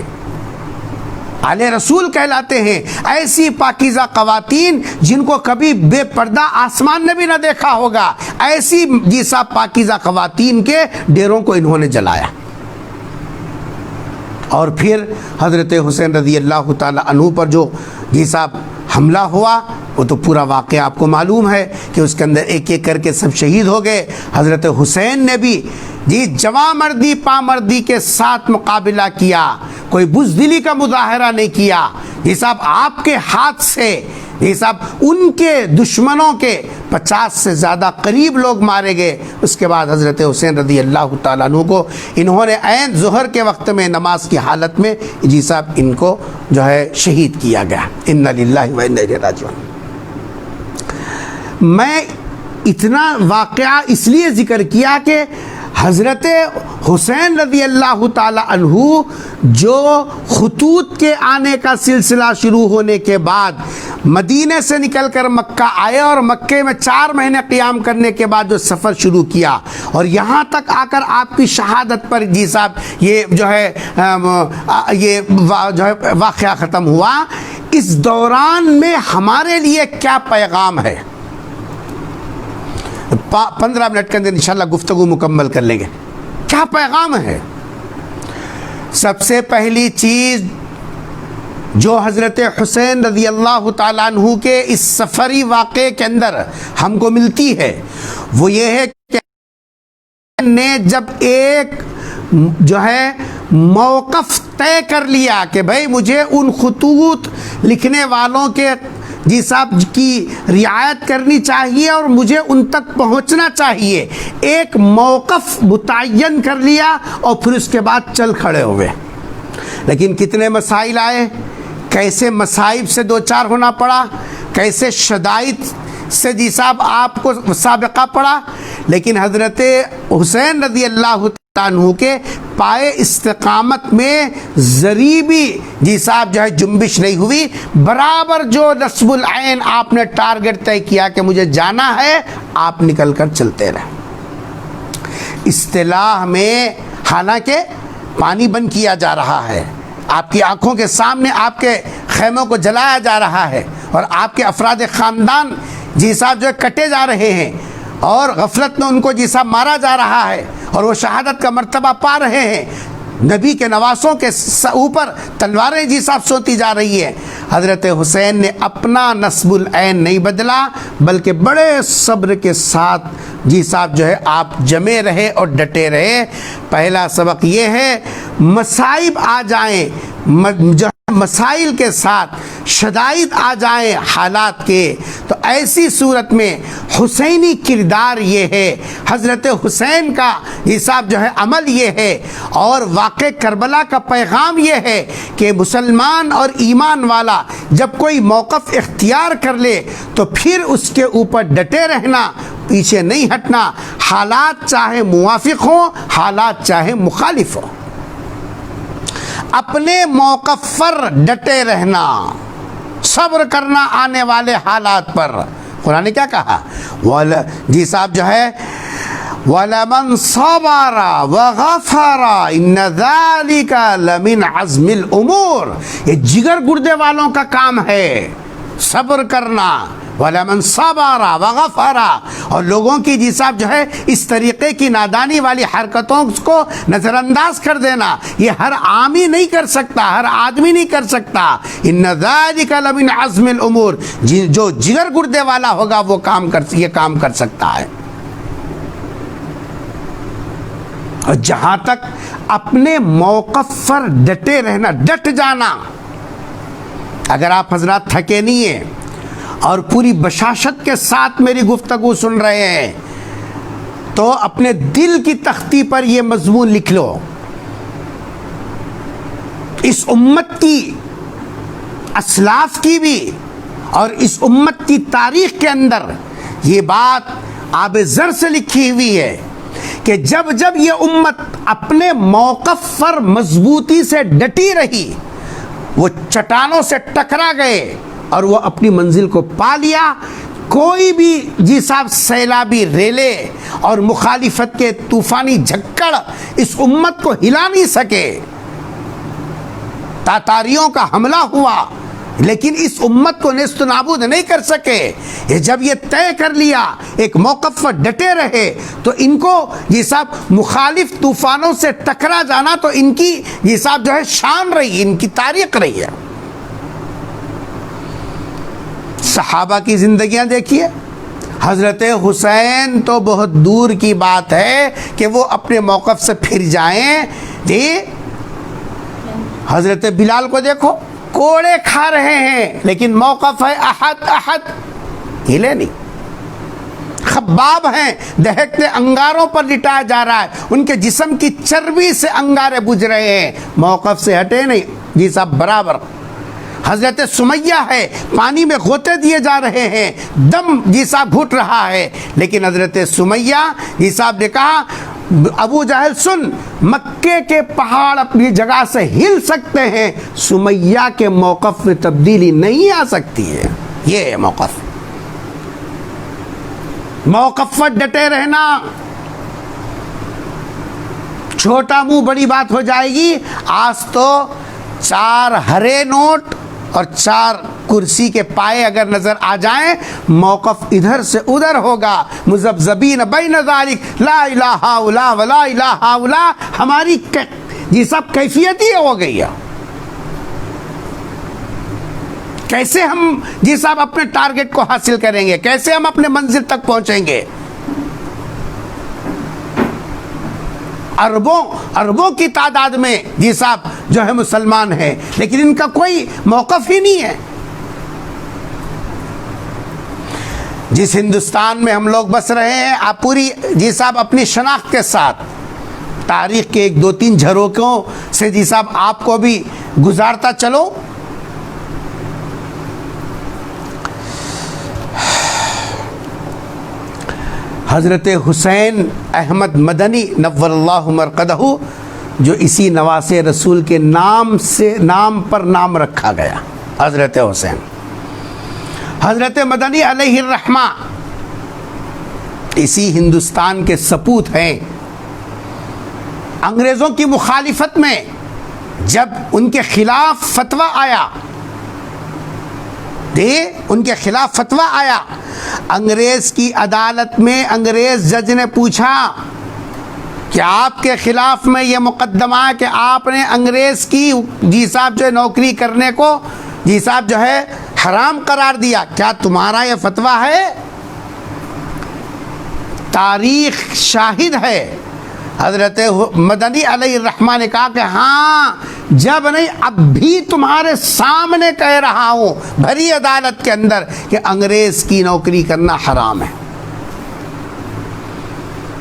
آل رسول کہلاتے ہیں. ایسی پاکیزہ خواتین جن کو کبھی بے پردہ آسمان نے بھی نہ دیکھا ہوگا, ایسی جی صاحب پاکیزہ خواتین کے ڈیروں کو انہوں نے جلایا. اور پھر حضرت حسین رضی اللہ تعالی عنہ پر جو جی صاحب حملہ ہوا وہ تو پورا واقعہ آپ کو معلوم ہے کہ اس کے اندر ایک ایک کر کے سب شہید ہو گئے. حضرت حسین نے بھی جی جواں مردی پامردی کے ساتھ مقابلہ کیا, کوئی بزدلی کا مظاہرہ نہیں کیا. یہ صاحب آپ کے ہاتھ سے یہ صاحب ان کے دشمنوں کے 50 سے زیادہ قریب لوگ مارے گئے. اس کے بعد حضرت حسین رضی اللہ تعالیٰ عنہ کو انہوں نے عین ظہر کے وقت میں نماز کی حالت میں جی صاحب ان کو جو ہے شہید کیا گیا. انا للہ و انا الیہ راجعون. میں اتنا واقعہ اس لیے ذکر کیا کہ حضرت حسین رضی اللہ تعالی عنہ جو خطوط کے آنے کا سلسلہ شروع ہونے کے بعد مدینے سے نکل کر مکہ آئے اور مکے میں 4 مہینے قیام کرنے کے بعد جو سفر شروع کیا اور یہاں تک آ کر آپ کی شہادت پر جی صاحب یہ جو ہے واقعہ ختم ہوا, اس دوران میں ہمارے لیے کیا پیغام ہے؟ 15 منٹ کے اندر انشاءاللہ گفتگو مکمل کر لیں گے. کیا پیغام ہے؟ سب سے پہلی چیز جو حضرت حسین رضی اللہ تعالیٰ عنہ کے اس سفری واقعے کے اندر ہم کو ملتی ہے وہ یہ ہے کہ نے جب ایک جو ہے موقف طے کر لیا کہ بھائی مجھے ان خطوط لکھنے والوں کے جی صاحب کی رعایت کرنی چاہیے اور مجھے ان تک پہنچنا چاہیے, ایک موقف متعین کر لیا اور پھر اس کے بعد چل کھڑے ہوئے. لیکن کتنے مسائل آئے, کیسے مصائب سے دوچار ہونا پڑا, کیسے شدائد سے جی صاحب آپ کو سابقہ پڑا. لیکن حضرت حسین رضی اللہ عنہ کے پائے استقامت میں ذری بھی جی صاحب جو ہے جنبش نہیں ہوئی. برابر جو نصب العین آپ نے ٹارگٹ طے کیا کہ مجھے جانا ہے, آپ نکل کر چلتے رہے. اصطلاح میں حالانکہ پانی بند کیا جا رہا ہے, آپ کی آنکھوں کے سامنے آپ کے خیموں کو جلایا جا رہا ہے اور آپ کے افراد خاندان جی صاحب جو ہے کٹے جا رہے ہیں اور غفلت میں ان کو جی صاحب مارا جا رہا ہے اور وہ شہادت کا مرتبہ پا رہے ہیں. نبی کے نواسوں کے اوپر تلواریں جی صاحب سوتی جا رہی ہیں. حضرت حسین نے اپنا نصب العین نہیں بدلا بلکہ بڑے صبر کے ساتھ جی صاحب جو ہے آپ جمے رہے اور ڈٹے رہے. پہلا سبق یہ ہے مصائب آ جائیں, جو مسائل کے ساتھ شدائد آ جائیں حالات کے, تو ایسی صورت میں حسینی کردار یہ ہے, حضرت حسین کا حساب جو ہے عمل یہ ہے اور واقع کربلا کا پیغام یہ ہے کہ مسلمان اور ایمان والا جب کوئی موقف اختیار کر لے تو پھر اس کے اوپر ڈٹے رہنا, پیچھے نہیں ہٹنا, حالات چاہے موافق ہوں، حالات چاہے مخالف ہوں، اپنے موقف پر ڈٹے رہنا، صبر کرنا آنے والے حالات پر۔ قرآن نے کیا کہا؟ جی صاحب جو ہے وَلَمَنْ صَبَرَ وَغَفَرَ إِنَّ ذَلِكَ لَمِنْ عَزْمِ الْأُمُورِ، یہ جگر گردے والوں کا کام ہے صبر کرنا۔ وَلَمَنْ صَبَرَ وَغَفَرَ، اور لوگوں کی جی صاحب جو ہے اس طریقے کی نادانی والی حرکتوں کو نظر انداز کر دینا، یہ ہر عامی نہیں کر سکتا، ہر آدمی نہیں کر سکتا۔ إِنَّ ذَلِكَ لَمِنْ عَزْمِ الْأُمُورِ، جو جگر گردے والا ہوگا وہ یہ کام کر سکتا ہے۔ اور جہاں تک اپنے موقف پر ڈٹے رہنا، ڈٹ جانا، اگر آپ حضرات تھکے نہیں ہیں اور پوری بشاشت کے ساتھ میری گفتگو سن رہے ہیں تو اپنے دل کی تختی پر یہ مضمون لکھ لو، اس امت کی اسلاف کی بھی اور اس امت کی تاریخ کے اندر یہ بات آب زر سے لکھی ہوئی ہے کہ جب جب یہ امت اپنے موقف پر مضبوطی سے ڈٹی رہی، وہ چٹانوں سے ٹکرا گئے اور وہ اپنی منزل کو پا لیا۔ کوئی بھی جی صاحب سیلابی ریلے اور مخالفت کے طوفانی جھکڑ اس امت کو ہلا نہیں سکے۔ تاتاریوں کا حملہ ہوا لیکن اس امت کو نیست و نابود نہیں کر سکے۔ یہ جب یہ طے کر لیا، ایک موقف پر ڈٹے رہے، تو ان کو یہ صاحب مخالف طوفانوں سے ٹکرا جانا تو ان کی یہ صاحب جو ہے شان رہی، ان کی تاریخ رہی ہے۔ صحابہ کی زندگیاں دیکھیے، حضرت حسین تو بہت دور کی بات ہے کہ وہ اپنے موقف سے پھر جائیں۔ حضرت بلال کو دیکھو، کوڑے کھا رہے ہیں لیکن موقف ہے احد احد، ہلے نہیں۔ خباب ہیں، دہکتے انگاروں پر لٹایا جا رہا ہے، ان کے جسم کی چربی سے انگارے بجھ رہے ہیں، موقف سے ہٹے نہیں جی صاحب برابر۔ حضرت سمیہ ہے، پانی میں غوطے دیے جا رہے ہیں، دم جی صاحب گھٹ رہا ہے، لیکن حضرت سمیہ جی صاحب نے کہا ابو جہل سن، مکے کے پہاڑ اپنی جگہ سے ہل سکتے ہیں، سمیہ کے موقف میں تبدیلی نہیں آ سکتی ہے۔ یہ ہے موقف، موقف پر ڈٹے رہنا۔ چھوٹا منہ بڑی بات ہو جائے گی، آج تو 4 ہرے نوٹ اور 4 کرسی کے پائے اگر نظر آ جائیں، موقف ادھر سے ادھر ہوگا۔ مذبذبین بین ذالک لا الہ الا ولا الہ الا، ہماری یہ سب کیفیت ہی ہو گئی ہے۔ کیسے ہم جی صاحب اپنے ٹارگٹ کو حاصل کریں گے، کیسے ہم اپنے منزل تک پہنچیں گے؟ اربوں کی تعداد میں جی صاحب جو ہے مسلمان ہیں، لیکن ان کا کوئی موقف ہی نہیں ہے۔ جس ہندوستان میں ہم لوگ بس رہے ہیں، آپ پوری جی صاحب اپنی شناخت کے ساتھ تاریخ کے 1-2-3 جھروکوں سے جی صاحب آپ کو بھی گزارتا چلو۔ حضرت حسین احمد مدنی نور اللہ مرقدہ، جو اسی نواسے رسول کے نام پر نام رکھا گیا، حضرت حسین، حضرت مدنی علیہ الرحمہ اسی ہندوستان کے سپوت ہیں۔ انگریزوں کی مخالفت میں جب ان کے خلاف فتویٰ آیا، ان کے خلاف فتویٰ آیا، انگریز کی عدالت میں انگریز جج نے پوچھا کہ آپ کے خلاف میں یہ مقدمہ ہے کہ آپ نے انگریز کی جی صاحب جو نوکری کرنے کو جی صاحب جو ہے حرام قرار دیا، کیا تمہارا یہ فتویٰ ہے؟ تاریخ شاہد ہے، حضرت مدنی علیہ الرحمہ نے کہا کہ ہاں، جب نہیں اب بھی تمہارے سامنے کہہ رہا ہوں بھری عدالت کے اندر کہ انگریز کی نوکری کرنا حرام ہے۔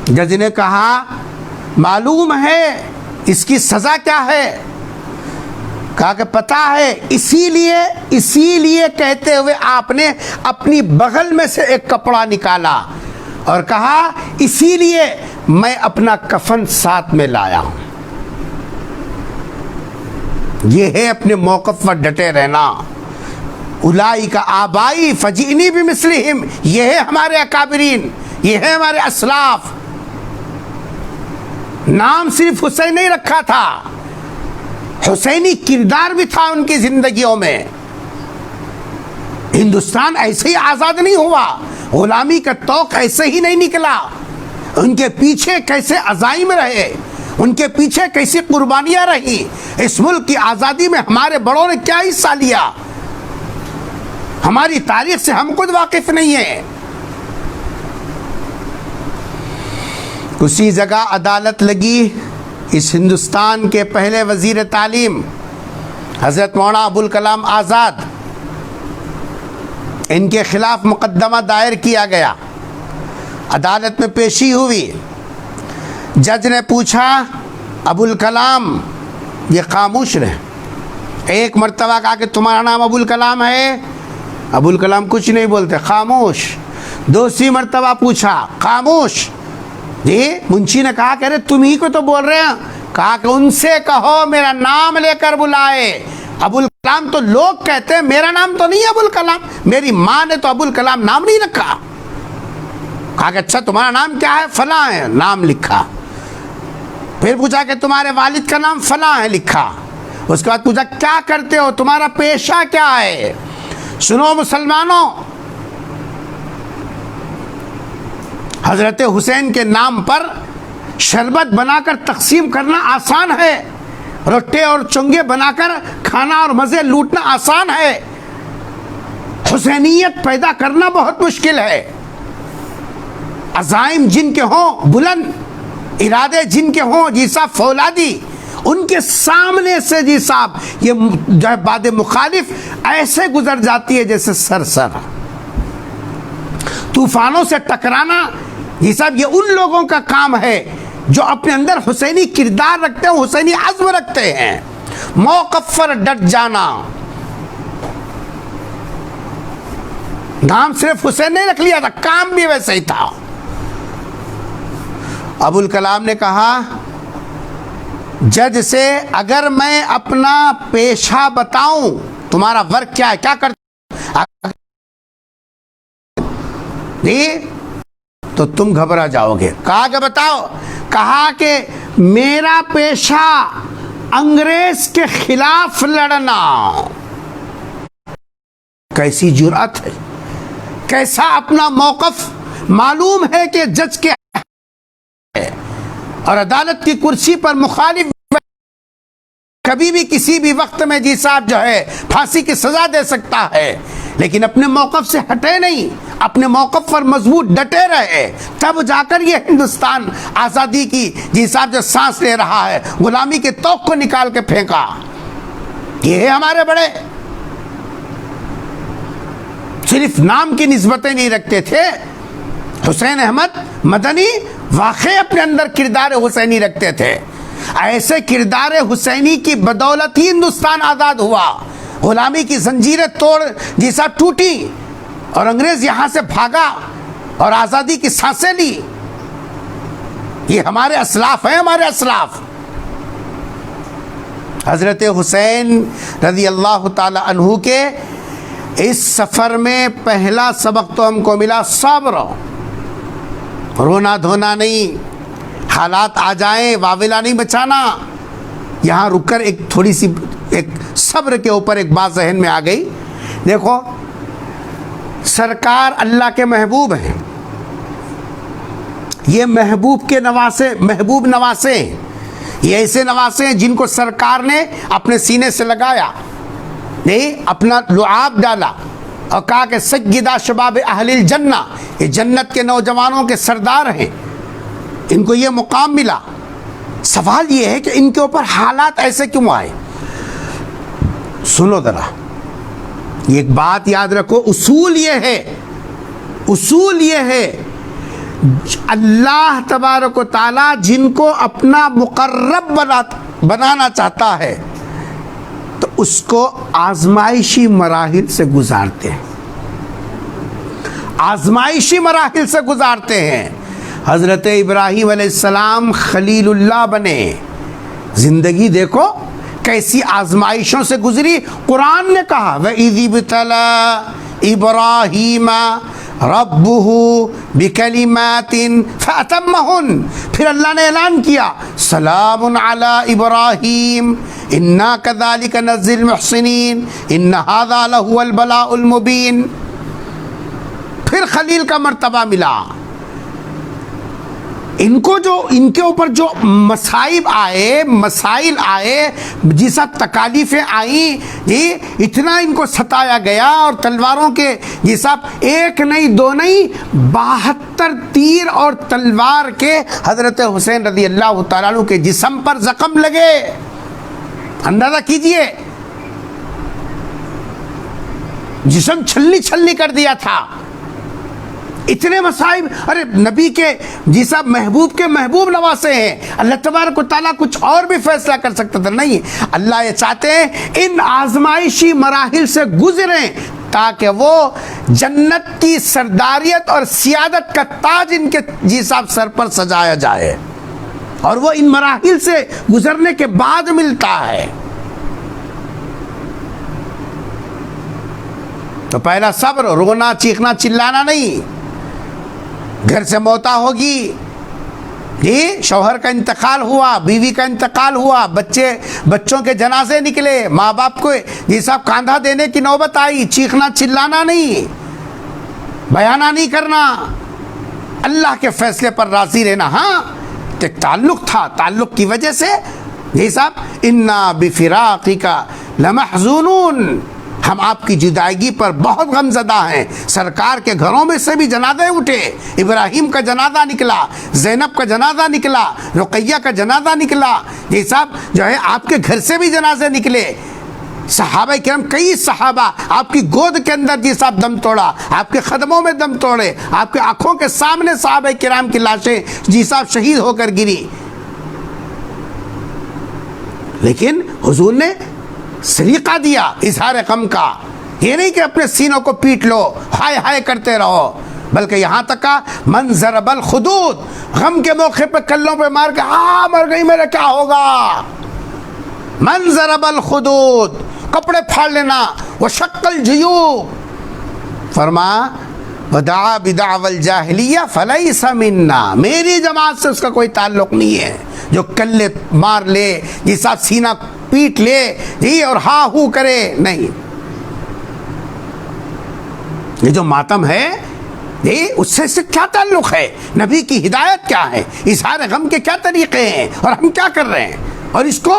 جج نے کہا معلوم ہے اس کی سزا کیا ہے؟ کہا کہ پتہ ہے، اسی لیے کہتے ہوئے آپ نے اپنی بغل میں سے ایک کپڑا نکالا، اور کہا اسی لیے میں اپنا کفن ساتھ میں لایا ہوں. یہ ہے اپنے موقف پر ڈٹے رہنا. اولئک آبائی فجئنی بمثلہم، یہ ہے ہمارے اکابرین، یہ ہے ہمارے اسلاف. نام صرف حسین نہیں رکھا تھا، حسینی کردار بھی تھا ان کی زندگیوں میں. ہندوستان ایسے ہی آزاد نہیں ہوا، غلامی کا توق ایسے ہی نہیں نکلا. ان کے پیچھے کیسے عزائم رہے، ان کے پیچھے کیسی قربانیاں رہی. اس ملک کی آزادی میں ہمارے بڑوں نے کیا حصہ لیا، ہماری تاریخ سے ہم خود واقف نہیں ہیں. اسی جگہ عدالت لگی اس ہندوستان کے پہلے وزیر تعلیم حضرت مولانا ابوالکلام آزاد، ان کے خلاف مقدمہ دائر کیا گیا. عدالت میں پیشی ہوئی. جج نے پوچھا ابوالکلام یہ خاموش رہے. ایک مرتبہ کہا کہ تمہارا نام ابوالکلام ہے؟ ابوالکلام کچھ نہیں بولتے، خاموش. دوسری مرتبہ پوچھا، خاموش. جی منشی نے کہا کہ ارے تم ہی کو تو بول رہے ہیں. کہا کہ ان سے کہو میرا نام لے کر بلائے. ابوالکلام تو لوگ کہتے ہیں، میرا نام تو نہیں ہے ابوالکلام، میری ماں نے تو ابوالکلام نام نہیں رکھا. کہا کہ اچھا تمہارا نام کیا ہے؟ فلاں ہے، نام لکھا. پھر پوچھا کہ تمہارے والد کا نام فلاں ہے، لکھا. اس کے بعد پوچھا کیا کرتے ہو، تمہارا پیشہ کیا ہے؟ سنو مسلمانوں، حضرت حسین کے نام پر شربت بنا کر تقسیم کرنا آسان ہے، رٹے اور چنگے بنا کر کھانا اور مزے لوٹنا آسان ہے. حسینیت پیدا کرنا بہت مشکل ہے. عزائم جن کے ہوں بلند، ارادے جن کے ہوں جی صاحب فولادی، ان کے سامنے سے جی صاحب یہ جو ہے باد مخالف ایسے گزر جاتی ہے جیسے سرسر. طوفانوں سے ٹکرانا جی صاحب یہ ان لوگوں کا کام ہے جو اپنے اندر حسینی کردار رکھتے ہیں، حسینی عزم رکھتے ہیں. موقف پر ڈٹ جانا. نام صرف حسین نہیں رکھ لیا تھا، کام بھی ویسے ہی تھا. ابوالکلام نے کہا جج سے اگر میں اپنا پیشہ بتاؤں، تمہارا ورک کیا ہے، کیا کرتے جی، تو تم گھبرا جاؤ گے. کہا کہ بتاؤ. کہا کہ میرا پیشہ انگریز کے خلاف لڑنا. کیسی جرأت ہے، کیسا اپنا موقف. معلوم ہے کہ جج کے اور عدالت کی کرسی پر مخالف کبھی بھی کسی بھی وقت میں جی صاحب جو ہے پھانسی کی سزا دے سکتا ہے، لیکن اپنے موقف سے ہٹے نہیں، اپنے موقف پر مضبوط ڈٹے رہے. تب جا کر یہ ہندوستان آزادی کی جی صاحب جو سانس لے رہا ہے، غلامی کے توق کو نکال کے پھینکا. یہ ہمارے بڑے صرف نام کی نسبتیں نہیں رکھتے تھے. حسین احمد مدنی واقعی اپنے اندر کردار حسینی رکھتے تھے. ایسے کردار حسینی کی بدولت ہی ہندوستان آزاد ہوا. غلامی کی زنجیریں توڑ جی صاحب ٹوٹی اور انگریز یہاں سے بھاگا اور آزادی کی سانسیں لی. یہ ہمارے اسلاف ہیں، ہمارے اسلاف. حضرت حسین رضی اللہ تعالی عنہ کے اس سفر میں پہلا سبق تو ہم کو ملا صبر. رونا دھونا نہیں، حالات آ جائیں واویلا نہیں بچانا. یہاں رک کر ایک تھوڑی سی ایک صبر کے اوپر ایک بات ذہن میں آ گئی. دیکھو سرکار اللہ کے محبوب ہیں، یہ محبوب کے نواسے، محبوب نواسے ہیں. یہ ایسے نواسے ہیں جن کو سرکار نے اپنے سینے سے لگایا، نہیں اپنا لعاب ڈالا اور کہا کہ سیدہ شباب اہل الجنہ، یہ جنت کے نوجوانوں کے سردار ہیں، ان کو یہ مقام ملا. سوال یہ ہے کہ ان کے اوپر حالات ایسے کیوں آئے؟ سنو ذرا، ایک بات یاد رکھو. اصول یہ ہے اللہ تبارک و تعالی جن کو اپنا مقرب بنانا چاہتا ہے تو اس کو آزمائشی مراحل سے گزارتے ہیں. آزمائشی مراحل سے گزارتے ہیں۔ حضرت ابراہیم علیہ السلام خلیل اللہ بنے، زندگی دیکھو کیسی آزمائشوں سے گزری۔ قرآن نے کہا وَإِذِ ابْتَلَىٰ إِبْرَاهِيمَ رَبُّهُ بِكَلِمَاتٍ فَأَتَمَّهُنَّ، پھر اللہ نے اعلان کیا سلام علی ابراہیم انا کذالک نجزی المحسنین ان ھذا لہو البلاء المبین۔ پھر خلیل کا مرتبہ ملا۔ ان کو جو ان کے اوپر جو مسائل آئے جیسا تکالیفیں آئیں، اتنا ان کو ستایا گیا، اور تلواروں کے جیسا ایک نہیں دو نہیں 72 تیر اور تلوار کے حضرت حسین رضی اللہ تعالیٰ عنہ کے جسم پر زخم لگے۔ اندازہ کیجئے، جسم چھلنی چھلنی کر دیا تھا۔ اتنے مصائب، ارے نبی کے جیسا محبوب کے محبوب نواسے ہیں، اللہ تبارک و تعالیٰ کچھ اور بھی فیصلہ کر سکتا تھا، نہیں، اللہ یہ چاہتے ہیں ان آزمائشی مراحل سے گزریں تاکہ وہ جنت کی سرداریت اور سیادت کا تاج ان کے جیسا سر پر سجایا جائے، اور وہ ان مراحل سے گزرنے کے بعد ملتا ہے۔ تو پہلا صبر، رونا چیخنا چلانا نہیں۔ گھر سے موتا ہوگی، جی شوہر کا انتقال ہوا، بیوی کا انتقال ہوا، بچوں کے جنازے نکلے، ماں باپ کو یہ سب کاندھا دینے کی نوبت آئی، چیخنا چلانا نہیں، بیانہ نہیں کرنا، اللہ کے فیصلے پر راضی رہنا۔ ہاں ایک تعلق تھا، تعلق کی وجہ سے یہ سب انا بفراقک لمحزونون، ہم آپ کی جدائیگی پر بہت غم زدہ ہیں۔ سرکار کے گھروں میں سے بھی جنازے اٹھے، ابراہیم کا جنازہ نکلا، زینب کا جنازہ نکلا، رقیہ کا جنازہ نکلا، یہ سب جو ہے آپ کے گھر سے بھی جنازے نکلے۔ صحابہ کرام، کئی صحابہ آپ کی گود کے اندر جی صاحب دم توڑا، آپ کے قدموں میں دم توڑے، آپ کے آنکھوں کے سامنے صحابہ کرام کی لاشیں جی صاحب شہید ہو کر گری، لیکن حضور نے سلیقہ دیا اظہار غم کا۔ یہ نہیں کہ اپنے سینوں کو پیٹ لو، ہائے ہائے کرتے رہو، بلکہ یہاں تک کا من ضرب الخدود، غم کے موقع پہ کلوں پہ مار کے مر گئی میرا کیا ہوگا، من ضرب الخدود، کپڑے پھاڑ لینا، وشق الجیوب، فرمایا ودعا بدعوى الجاہلیہ فلیس منا، میری جماعت سے اس کا کوئی تعلق نہیں ہے۔ جو کلے مار لے، جس ساتھ سینہ پیٹ لے جی اور ہا ہو کرے، نہیں۔ یہ جو ماتم ہے اس سے کیا تعلق ہے؟ نبی کی ہدایت کیا ہے؟ اظہار غم کے کیا طریقے ہیں اور ہم کیا کر رہے ہیں؟ اور اس کو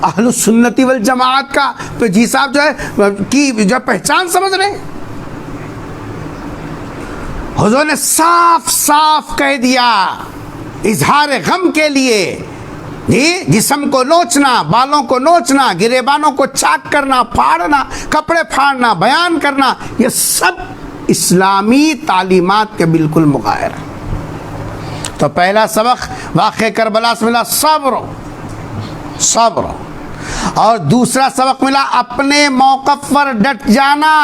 اہل السنت والجماعت کا تو جی صاحب جو ہے کی جو پہچان سمجھ رہے ہیں۔ حضور نے صاف صاف کہہ دیا اظہار غم کے لیے جی جسم کو نوچنا، بالوں کو نوچنا، گریبانوں کو چاک کرنا، پھاڑنا، کپڑے پھاڑنا، بیان کرنا، یہ سب اسلامی تعلیمات کے بالکل مغایر ہے۔ تو پہلا سبق واقعہ کربلا سے ملا صبر، اور دوسرا سبق ملا اپنے موقف پر ڈٹ جانا۔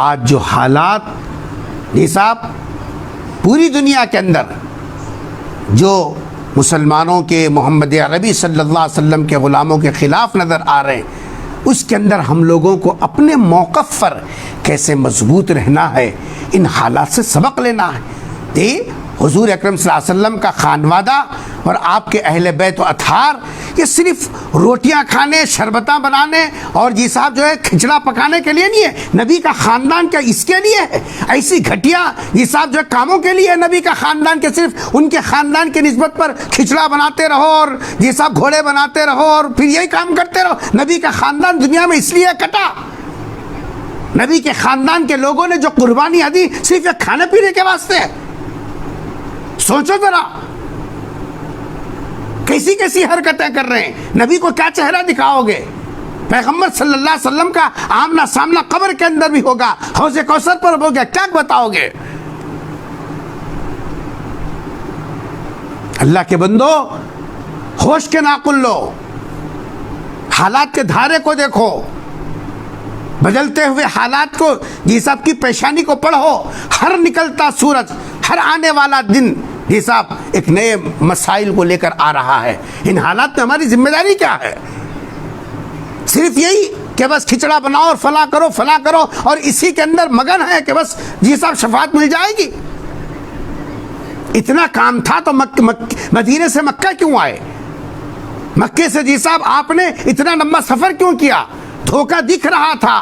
آج جو حالات یہ صاحب پوری دنیا کے اندر جو مسلمانوں کے محمد عربی صلی اللہ علیہ وسلم کے غلاموں کے خلاف نظر آ رہے ہیں، اس کے اندر ہم لوگوں کو اپنے موقف پر کیسے مضبوط رہنا ہے، ان حالات سے سبق لینا ہے۔ حضور اکرم صلی اللہ علیہ وسلم کا خانوادہ اور آپ کے اہل بیت و اطہار یہ صرف روٹیاں کھانے، شربتاں بنانے اور جی صاحب جو ہے کھچڑا پکانے کے لیے نہیں ہے۔ نبی کا خاندان کیا اس کے لیے ہے؟ ایسی گھٹیا جی صاحب جو ہے کاموں کے لیے ہے نبی کا خاندان کے؟ صرف ان کے خاندان کی نسبت پر کھچڑا بناتے رہو اور جی صاحب گھوڑے بناتے رہو اور پھر یہی کام کرتے رہو؟ نبی کا خاندان دنیا میں اس لیے کٹا، نبی کے خاندان کے لوگوں نے جو قربانیاں دی صرف یہ کھانے پینے کے واسطے ہے؟ سوچو ذرا کیسی کیسی حرکتیں کر رہے ہیں۔ نبی کو کیا چہرہ دکھاؤ گے؟ پیغمبر صلی اللہ علیہ وسلم کا آمنا سامنا قبر کے اندر بھی ہوگا، حوض کوثر پر ہوگا، کیا بتاؤ گے؟ اللہ کے بندو ہوش کے ناقل لو، حالات کے دھارے کو دیکھو، بدلتے ہوئے حالات کو جی صاحب کی پیشانی کو پڑھو، ہر نکلتا سورج، ہر آنے والا دن جی صاحب ایک نئے مسائل کو لے کر آ رہا ہے۔ ان حالات میں ہماری ذمہ داری کیا ہے؟ صرف یہی کہ بس کھچڑا بناؤ اور فلاں کرو اور اسی کے اندر مگن ہے کہ بس جی صاحب شفاعت مل جائے گی؟ اتنا کام تھا تو مدینے سے مکہ کیوں آئے؟ مکے سے جی صاحب آپ نے اتنا لمبا سفر کیوں کیا؟ دھوکہ دکھ رہا تھا،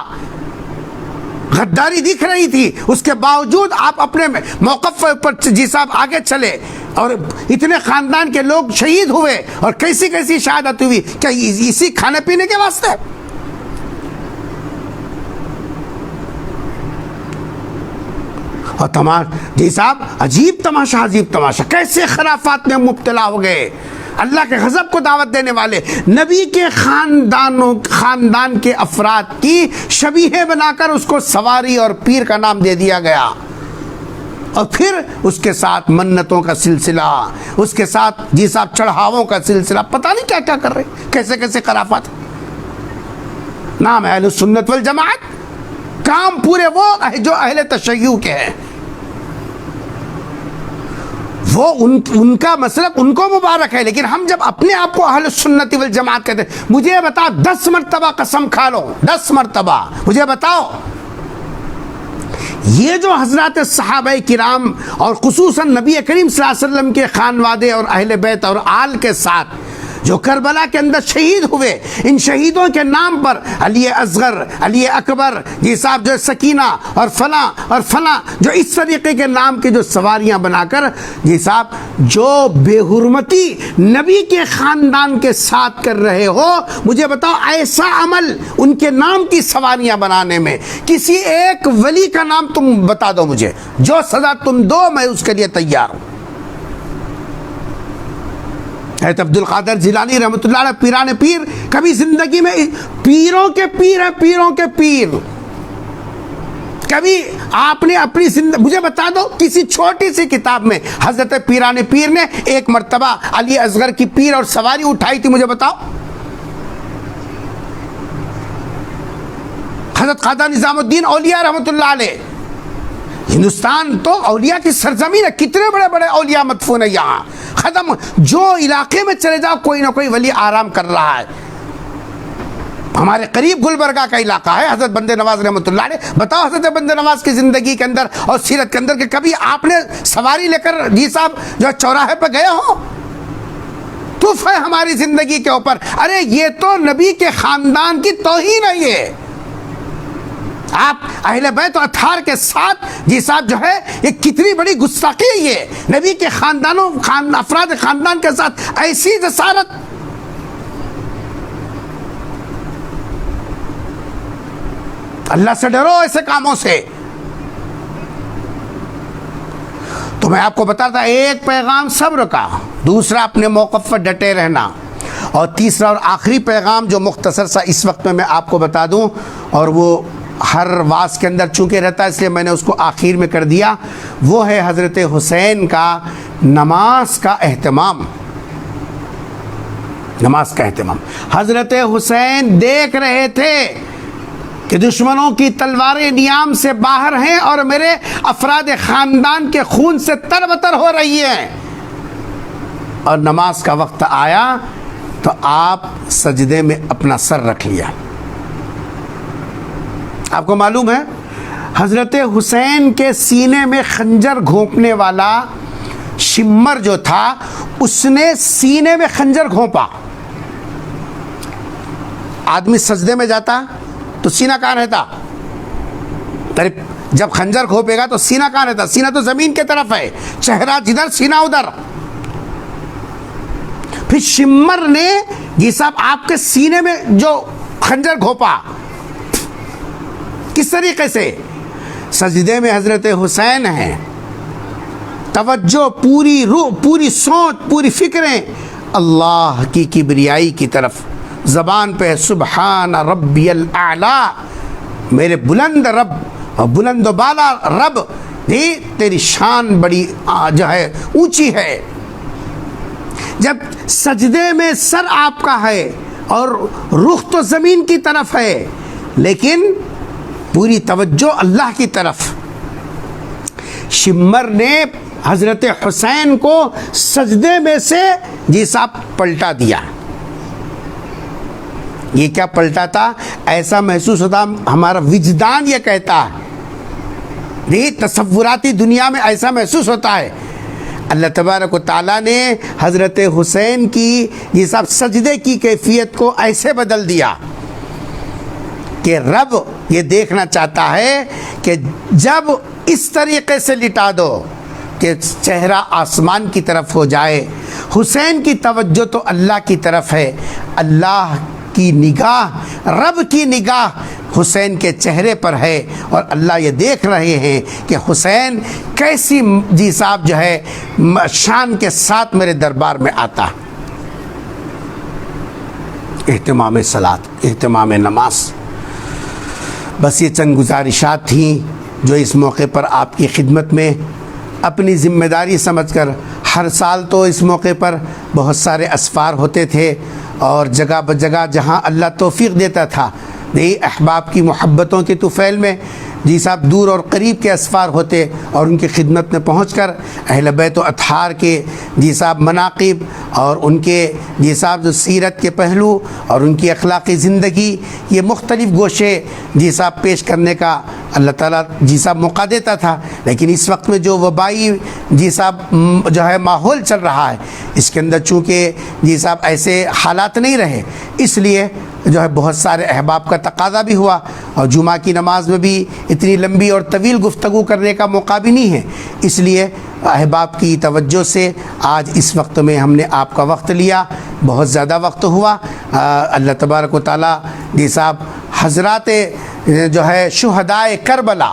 غداری دکھ رہی تھی، اس کے باوجود آپ اپنے موقف پر جی صاحب آگے چلے اور اتنے خاندان کے لوگ شہید ہوئے اور کیسی کیسی شہادت ہوئی، کیا اسی کھانے پینے کے واسطے؟ اور جی صاحب عجیب تماشا، کیسے خرافات میں مبتلا ہو گئے، اللہ کے غضب کو دعوت دینے والے، نبی کے خاندان کے افراد کی شبیہ بنا کر اس کو سواری اور پیر کا نام دے دیا گیا، اور پھر اس کے ساتھ منتوں کا سلسلہ، اس کے ساتھ جی صاحب چڑھاووں کا سلسلہ، پتہ نہیں کیا کیا کر رہے، کیسے خرافات۔ نام اہل سنت والجماعت، کام پورے وہ جو اہل تشیع کے ہیں، وہ ان کا مسلک ان کو مبارک ہے، لیکن ہم جب اپنے آپ کو اہل سنت والجماعت کہتے ہیں، مجھے بتا 10 مرتبہ قسم کھا لو، 10 مرتبہ مجھے بتاؤ، یہ جو حضرات صحابہ کرام اور خصوصاً نبی کریم صلی اللہ علیہ وسلم کے خانوادے اور اہل بیت اور آل کے ساتھ جو کربلا کے اندر شہید ہوئے، ان شہیدوں کے نام پر علی اصغر، علی اکبر جی صاحب جو سکینہ اور فلاں جو اس طریقے کے نام کے جو سواریاں بنا کر جی صاحب جو بے حرمتی نبی کے خاندان کے ساتھ کر رہے ہو، مجھے بتاؤ ایسا عمل ان کے نام کی سواریاں بنانے میں، کسی ایک ولی کا نام تم بتا دو مجھے، جو سزا تم دو میں اس کے لیے تیار ہوں۔ حضرت عبد القادر جیلانی رحمۃ اللہ علیہ پیران پیر، کبھی زندگی میں پیروں کے پیر ہیں، پیروں کے پیر، کبھی آپ نے اپنی زندگی مجھے بتا دو کسی چھوٹی سی کتاب میں حضرت پیران پیر نے ایک مرتبہ علی اصغر کی پیر اور سواری اٹھائی تھی، مجھے بتاؤ۔ حضرت خواجہ نظام الدین اولیاء رحمۃ اللہ علیہ، ہندوستان تو اولیاء کی سرزمین ہے، کتنے بڑے بڑے اولیاء مدفون ہیں یہاں، ختم، جو علاقے میں چلے جاؤ کوئی نہ کوئی ولی آرام کر رہا ہے۔ ہمارے قریب گلبرگہ کا علاقہ ہے، حضرت بندے نواز رحمۃ اللہ علیہ، بتاؤ حضرت بندے نواز کی زندگی کے اندر اور سیرت کے اندر کہ کبھی آپ نے سواری لے کر جی صاحب جو چوراہے پہ گئے ہو؟ تف ہے ہماری زندگی کے اوپر، ارے یہ تو نبی کے خاندان کی توہین ہے، یہ آپ اہل بیت و اطہار کے ساتھ جی صاحب جو ہے یہ کتنی بڑی گستاخی ہے، یہ نبی کے افراد خاندان کے ساتھ ایسی جسارت۔ اللہ سے ڈرو ایسے کاموں سے۔ تو میں آپ کو بتاتا، ایک پیغام صبر کا، دوسرا اپنے موقف پر ڈٹے رہنا، اور تیسرا اور آخری پیغام جو مختصر سا اس وقت میں آپ کو بتا دوں، اور وہ ہر واز کے اندر چونکہ رہتا ہے اس لیے میں نے اس کو آخر میں کر دیا، وہ ہے حضرت حسین کا نماز کا اہتمام۔ نماز کا اہتمام، حضرت حسین دیکھ رہے تھے کہ دشمنوں کی تلواریں نیام سے باہر ہیں اور میرے افراد خاندان کے خون سے تربتر ہو رہی ہیں، اور نماز کا وقت آیا تو آپ سجدے میں اپنا سر رکھ لیا۔ آپ کو معلوم ہے حضرت حسین کے سینے میں خنجر گھونپنے والا شمر جو تھا، اس نے سینے میں خنجر گھونپا۔ آدمی سجدے میں جاتا تو سینہ کہاں رہتا؟ جب خنجر گھونپے گا تو سینہ کہاں رہتا؟ سینہ تو زمین کے طرف ہے، چہرہ جدھر سینہ ادھر۔ پھر شمر نے یہ صاحب آپ کے سینے میں جو خنجر گھونپا، کس طریقے سے؟ سجدے میں حضرت حسین ہیں، توجہ، پوری روح، پوری سوچ، پوری فکریں اللہ کی کبریائی کی طرف، زبان پہ سبحان ربی الاعلی، میرے بلند رب اور بلند و بالا رب، تیری شان بڑی جو ہے اونچی ہے۔ جب سجدے میں سر آپ کا ہے اور رخ تو زمین کی طرف ہے، لیکن پوری توجہ اللہ کی طرف. شمر نے حضرت حسین کو سجدے میں سے جی صاحب پلٹا دیا. یہ کیا پلٹا تھا؟ ایسا محسوس ہوتا، ہمارا وجدان یہ کہتا ہے، نہیں تصوراتی دنیا میں ایسا محسوس ہوتا ہے. اللہ تبارک و تعالیٰ نے حضرت حسین کی یہ سب سجدے کی کیفیت کو ایسے بدل دیا کہ رب یہ دیکھنا چاہتا ہے کہ جب اس طریقے سے لٹا دو کہ چہرہ آسمان کی طرف ہو جائے. حسین کی توجہ تو اللہ کی طرف ہے، اللہ کی نگاہ، رب کی نگاہ حسین کے چہرے پر ہے، اور اللہ یہ دیکھ رہے ہیں کہ حسین کیسی جی صاحب جو ہے شان کے ساتھ میرے دربار میں آتا. اہتمام صلاۃ، اہتمام نماز. بس یہ چند گزارشات تھیں جو اس موقع پر آپ کی خدمت میں اپنی ذمہ داری سمجھ کر. ہر سال تو اس موقع پر بہت سارے اسفار ہوتے تھے، اور جگہ بجگہ جہاں اللہ توفیق دیتا تھا، نہیں احباب کی محبتوں کے طفیل میں جی صاحب دور اور قریب کے اسفار ہوتے، اور ان کی خدمت میں پہنچ کر اہل بیت و اطہار کے جی صاحب مناقب اور ان کے جی صاحب جو سیرت کے پہلو اور ان کی اخلاقی زندگی، یہ مختلف گوشے جی صاحب پیش کرنے کا اللہ تعالیٰ جی صاحب موقع دیتا تھا. لیکن اس وقت میں جو وبائی جی صاحب جو ہے ماحول چل رہا ہے، اس کے اندر چونکہ جی صاحب ایسے حالات نہیں رہے، اس لیے جو ہے بہت سارے احباب کا تقاضا بھی ہوا، اور جمعہ کی نماز میں بھی اتنی لمبی اور طویل گفتگو کرنے کا موقع بھی نہیں ہے. اس لیے احباب کی توجہ سے آج اس وقت میں ہم نے آپ کا وقت لیا، بہت زیادہ وقت ہوا. اللہ تبارک و تعالیٰ جی صاحب حضرات جو ہے شہدائے کربلا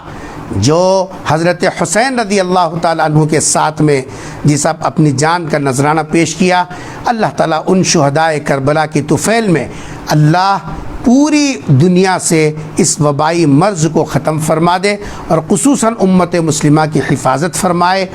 جو حضرت حسین رضی اللہ تعالیٰ عنہ کے ساتھ میں جی صاحب اپنی جان کا نذرانہ پیش کیا، اللہ تعالیٰ ان شہدائے کربلا کی طفیل میں اللہ پوری دنیا سے اس وبائی مرض کو ختم فرما دے، اور خصوصاً امت مسلمہ کی حفاظت فرمائے.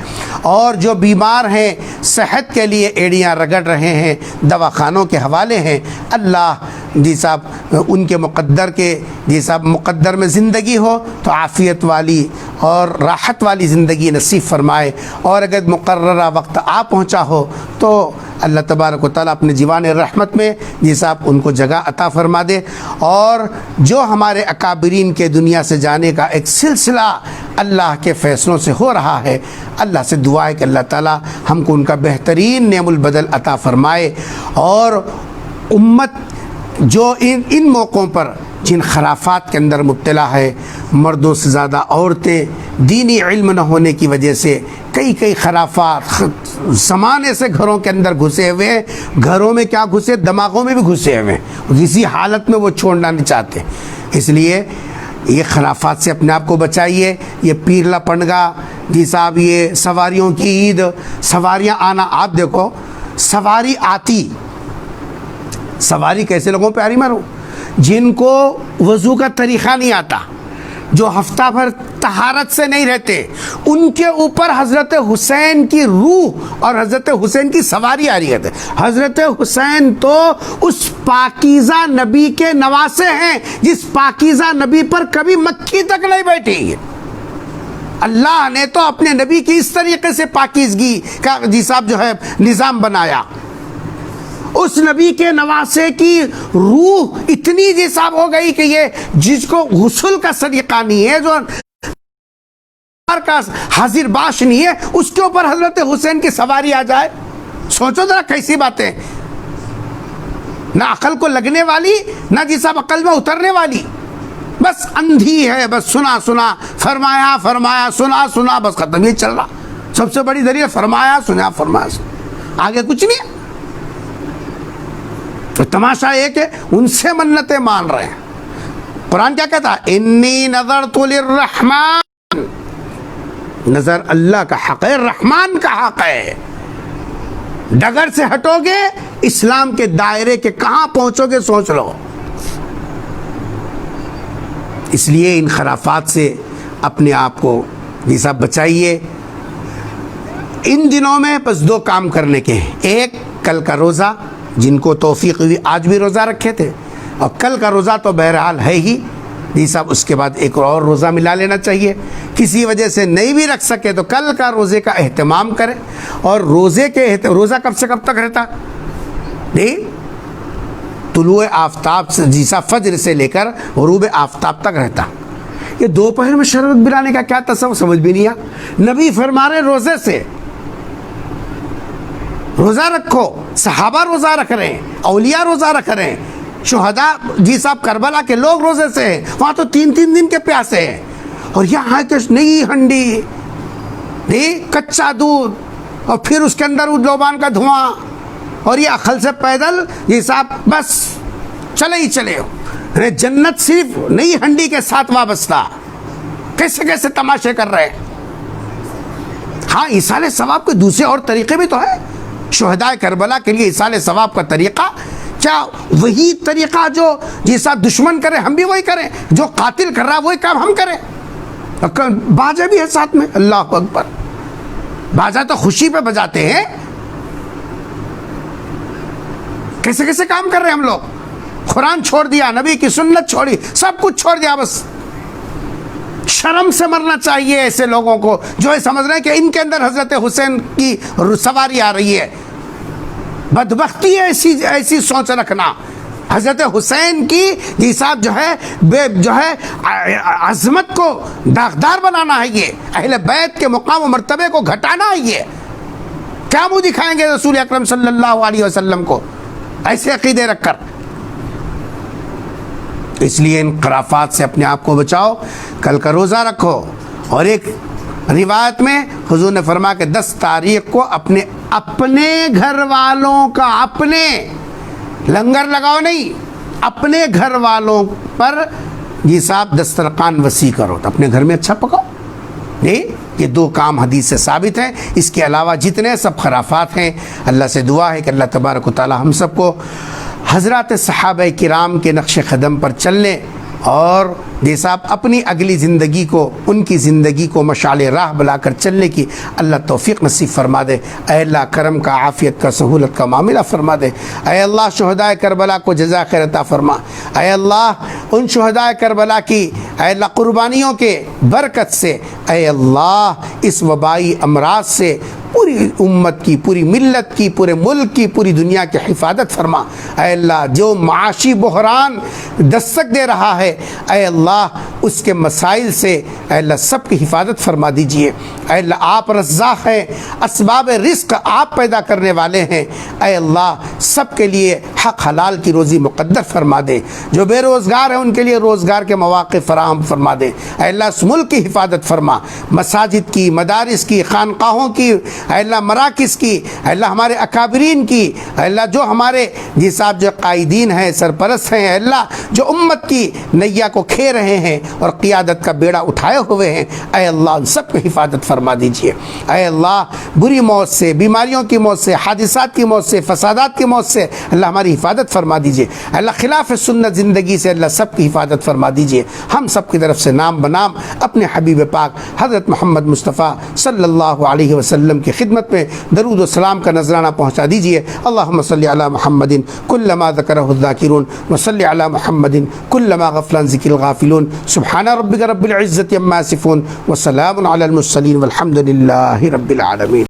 اور جو بیمار ہیں، صحت کے لیے ایڑیاں رگڑ رہے ہیں، دواخانوں کے حوالے ہیں، اللہ جی صاحب ان کے مقدر میں زندگی ہو تو عافیت والی اور راحت والی زندگی نصیب فرمائے. اور اگر مقررہ وقت آ پہنچا ہو تو اللہ تبارک و تعالیٰ اپنے جیوان رحمت میں جی صاحب ان کو جگہ عطا فرما دے. اور جو ہمارے اکابرین کے دنیا سے جانے کا ایک سلسلہ اللہ کے فیصلوں سے ہو رہا ہے، اللہ سے دعا ہے کہ اللہ تعالیٰ ہم کو ان کا بہترین نعم البدل عطا فرمائے. اور امت جو ان موقعوں پر جن خرافات کے اندر مبتلا ہے، مردوں سے زیادہ عورتیں دینی علم نہ ہونے کی وجہ سے کئی خرافات زمانے سے گھروں کے اندر گھسے ہوئے، گھروں میں کیا گھسے، دماغوں میں بھی گھسے ہوئے، کسی حالت میں وہ چھوڑنا نہیں چاہتے. اس لیے یہ خرافات سے اپنے آپ کو بچائیے. یہ پیرلا پنڈگا جی صاحب، یہ سواریوں کی عید، سواریاں آنا، آپ دیکھو سواری آتی، سواری کیسے لوگوں پہ آ رہی مارو، جن کو وضو کا طریقہ نہیں آتا، جو ہفتہ بھر طہارت سے نہیں رہتے، ان کے اوپر حضرت حسین کی روح اور حضرت حسین کی سواری آ رہی ہے. حضرت حسین تو اس پاکیزہ نبی کے نواسے ہیں جس پاکیزہ نبی پر کبھی مکھی تک نہیں بیٹھی. اللہ نے تو اپنے نبی کی اس طریقے سے پاکیزگی کا جی صاحب جو ہے نظام بنایا. اس نبی کے نواسے کی روح اتنی جی صاحب ہو گئی کہ یہ جس کو غسل کا سلیقہ نہیں ہے، جو کا حاضر باش نہیں ہے، اس کے اوپر حضرت حسین کی سواری آ جائے. سوچو ذرا کیسی باتیں، نہ عقل کو لگنے والی، نہ جی صاحب عقل میں اترنے والی، بس اندھی ہے، بس سنا فرمایا سنا، بس ختم. یہ چل رہا سب سے بڑی دلیل، فرمایا سنا، آگے کچھ نہیں ہے. تو تماشا یہ کہ ان سے منتیں مان رہے ہیں. قرآن کیا کہتا ہے؟ انی نذرت للرحمن، نظر اللہ کا حق ہے، رحمان کا حق ہے. ڈگر سے ہٹو گے اسلام کے دائرے کے کہاں پہنچو گے سوچ لو. اس لیے ان خرافات سے اپنے آپ کو یہ سب بچائیے. ان دنوں میں بس دو کام کرنے کے ہیں. ایک، کل کا روزہ، جن کو توفیق ہوئی آج بھی روزہ رکھے تھے، اور کل کا روزہ تو بہرحال ہے ہی جی صاحب اس کے بعد ایک اور روزہ ملا لینا چاہیے. کسی وجہ سے نہیں بھی رکھ سکے تو کل کا روزے کا اہتمام کریں. اور روزہ کب سے کب تک رہتا؟ نہیں، طلوع آفتاب سے جی صاحب فجر سے لے کر غروب آفتاب تک رہتا. یہ دوپہر میں شربت پلانے کا کیا تصور، سمجھ بھی نہیں آیا. نبی فرما رہے روزے سے روزہ رکھو. صحابہ روزہ رکھ رہے ہیں، اولیاء روزہ رکھ رہے ہیں، شہداء جی صاحب کربلا کے لوگ روزے سے ہیں. وہاں تو 3 دن کے پیاسے ہیں. اور یہاں کہ نئی ہنڈی، نہیں کچا دودھ، اور پھر اس کے اندر لوبان کا دھواں، اور یہ عقل سے پیدل جی صاحب بس چلے ہی چلے ہو. جنت صرف نئی ہنڈی کے ساتھ وابستہ. کیسے کیسے تماشے کر رہے ہیں. ہاں ایصال ثواب کے دوسرے اور طریقے بھی تو ہیں. شہداء کربلا کے لیے ایصال ثواب کا طریقہ کیا وہی طریقہ جو جی صاحب دشمن کرے ہم بھی وہی کریں، جو قاتل کر رہا وہی کام ہم کریں. باجا بھی ہے ساتھ میں، اللہ اکبر. باجا تو خوشی پہ بجاتے ہیں. کیسے کیسے کام کر رہے ہیں ہم لوگ. قرآن چھوڑ دیا، نبی کی سنت چھوڑی، سب کچھ چھوڑ دیا. بس شرم سے مرنا چاہیے ایسے لوگوں کو جو یہ سمجھ رہے ہیں کہ ان کے اندر حضرت حسین کی سواری آ رہی ہے. بدبختی ہے ایسی سوچ رکھنا. حضرت حسین کی جی صاحب جو ہے عظمت کو داغدار بنانا ہے. یہ اہل بیت کے مقام و مرتبے کو گھٹانا ہے. یہ کیا منہ دکھائیں گے رسول اکرم صلی اللہ علیہ وسلم کو ایسے عقیدے رکھ کر. اس لیے ان خرافات سے اپنے آپ کو بچاؤ. کل کا روزہ رکھو. اور ایک روایت میں حضور نے فرمایا کہ 10 تاریخ کو اپنے گھر والوں کا، اپنے لنگر لگاؤ نہیں، اپنے گھر والوں پر جی صاحب دسترخوان وسیع کرو. تو اپنے گھر میں اچھا پکاؤ. نہیں، یہ 2 کام حدیث سے ثابت ہیں. اس کے علاوہ جتنے سب خرافات ہیں، اللہ سے دعا ہے کہ اللہ تبارک و تعالی ہم سب کو حضرات صحابہ کرام کے نقش قدم پر چلنے اور جی صاحب اپنی اگلی زندگی کو، ان کی زندگی کو مشعل راہ بلا کر چلنے کی اللہ توفیق نصیب فرما دے. اے اللہ کرم کا، عافیت کا، سہولت کا معاملہ فرما دے. اے اللہ شہداء کربلا کو جزا خیر عطا فرما. اے اللہ ان شہداء کربلا کی اے اللہ قربانیوں کے برکت سے اے اللہ اس وبائی امراض سے پوری امت کی، پوری ملت کی، پورے ملک کی، پوری دنیا کی حفاظت فرما. اے اللہ جو معاشی بحران دستک دے رہا ہے اے اللہ اس کے مسائل سے اے اللہ سب کی حفاظت فرما دیجئے. اے اللہ آپ رزاق ہیں، اسباب رزق آپ پیدا کرنے والے ہیں. اے اللہ سب کے لیے حق حلال کی روزی مقدر فرما دے. جو بے روزگار ہیں ان کے لیے روزگار کے مواقع فراہم فرما دے. اے اللہ اس ملک کی حفاظت فرما. مساجد کی، مدارس کی، خانقاہوں کی، اے اللہ مراکز کی، اے اللہ ہمارے اکابرین کی، اے اللہ جو ہمارے جی صاحب جو قائدین ہیں، سرپرست ہیں، اے اللہ جو امت کی نیا کو کھے رہے ہیں اور قیادت کا بیڑا اٹھائے ہوئے ہیں، اے اللہ ان سب کو حفاظت فرما دیجئے. اے اللہ بری موت سے، بیماریوں کی موت سے، حادثات کی موت سے، فسادات کی موت سے اللہ ہماری حفاظت فرما دیجئے. اللہ خلاف سنت زندگی سے اللہ سب کی حفاظت فرما دیجئے. ہم سب کی طرف سے نام بنام اپنے حبیب پاک حضرت محمد مصطفیٰ صلی اللہ علیہ وسلم کی خدمت میں درود و سلام کا نذرانہ پہنچا دیجئے. اللہم صلی علی محمد کلما ذکرہ الذاکرون وصلی علی محمد کلما غفلا ذکر الغافلون. سبحان ربک رب العزت عما یصفون وسلام علی المرسلین والحمد للہ رب العالمین.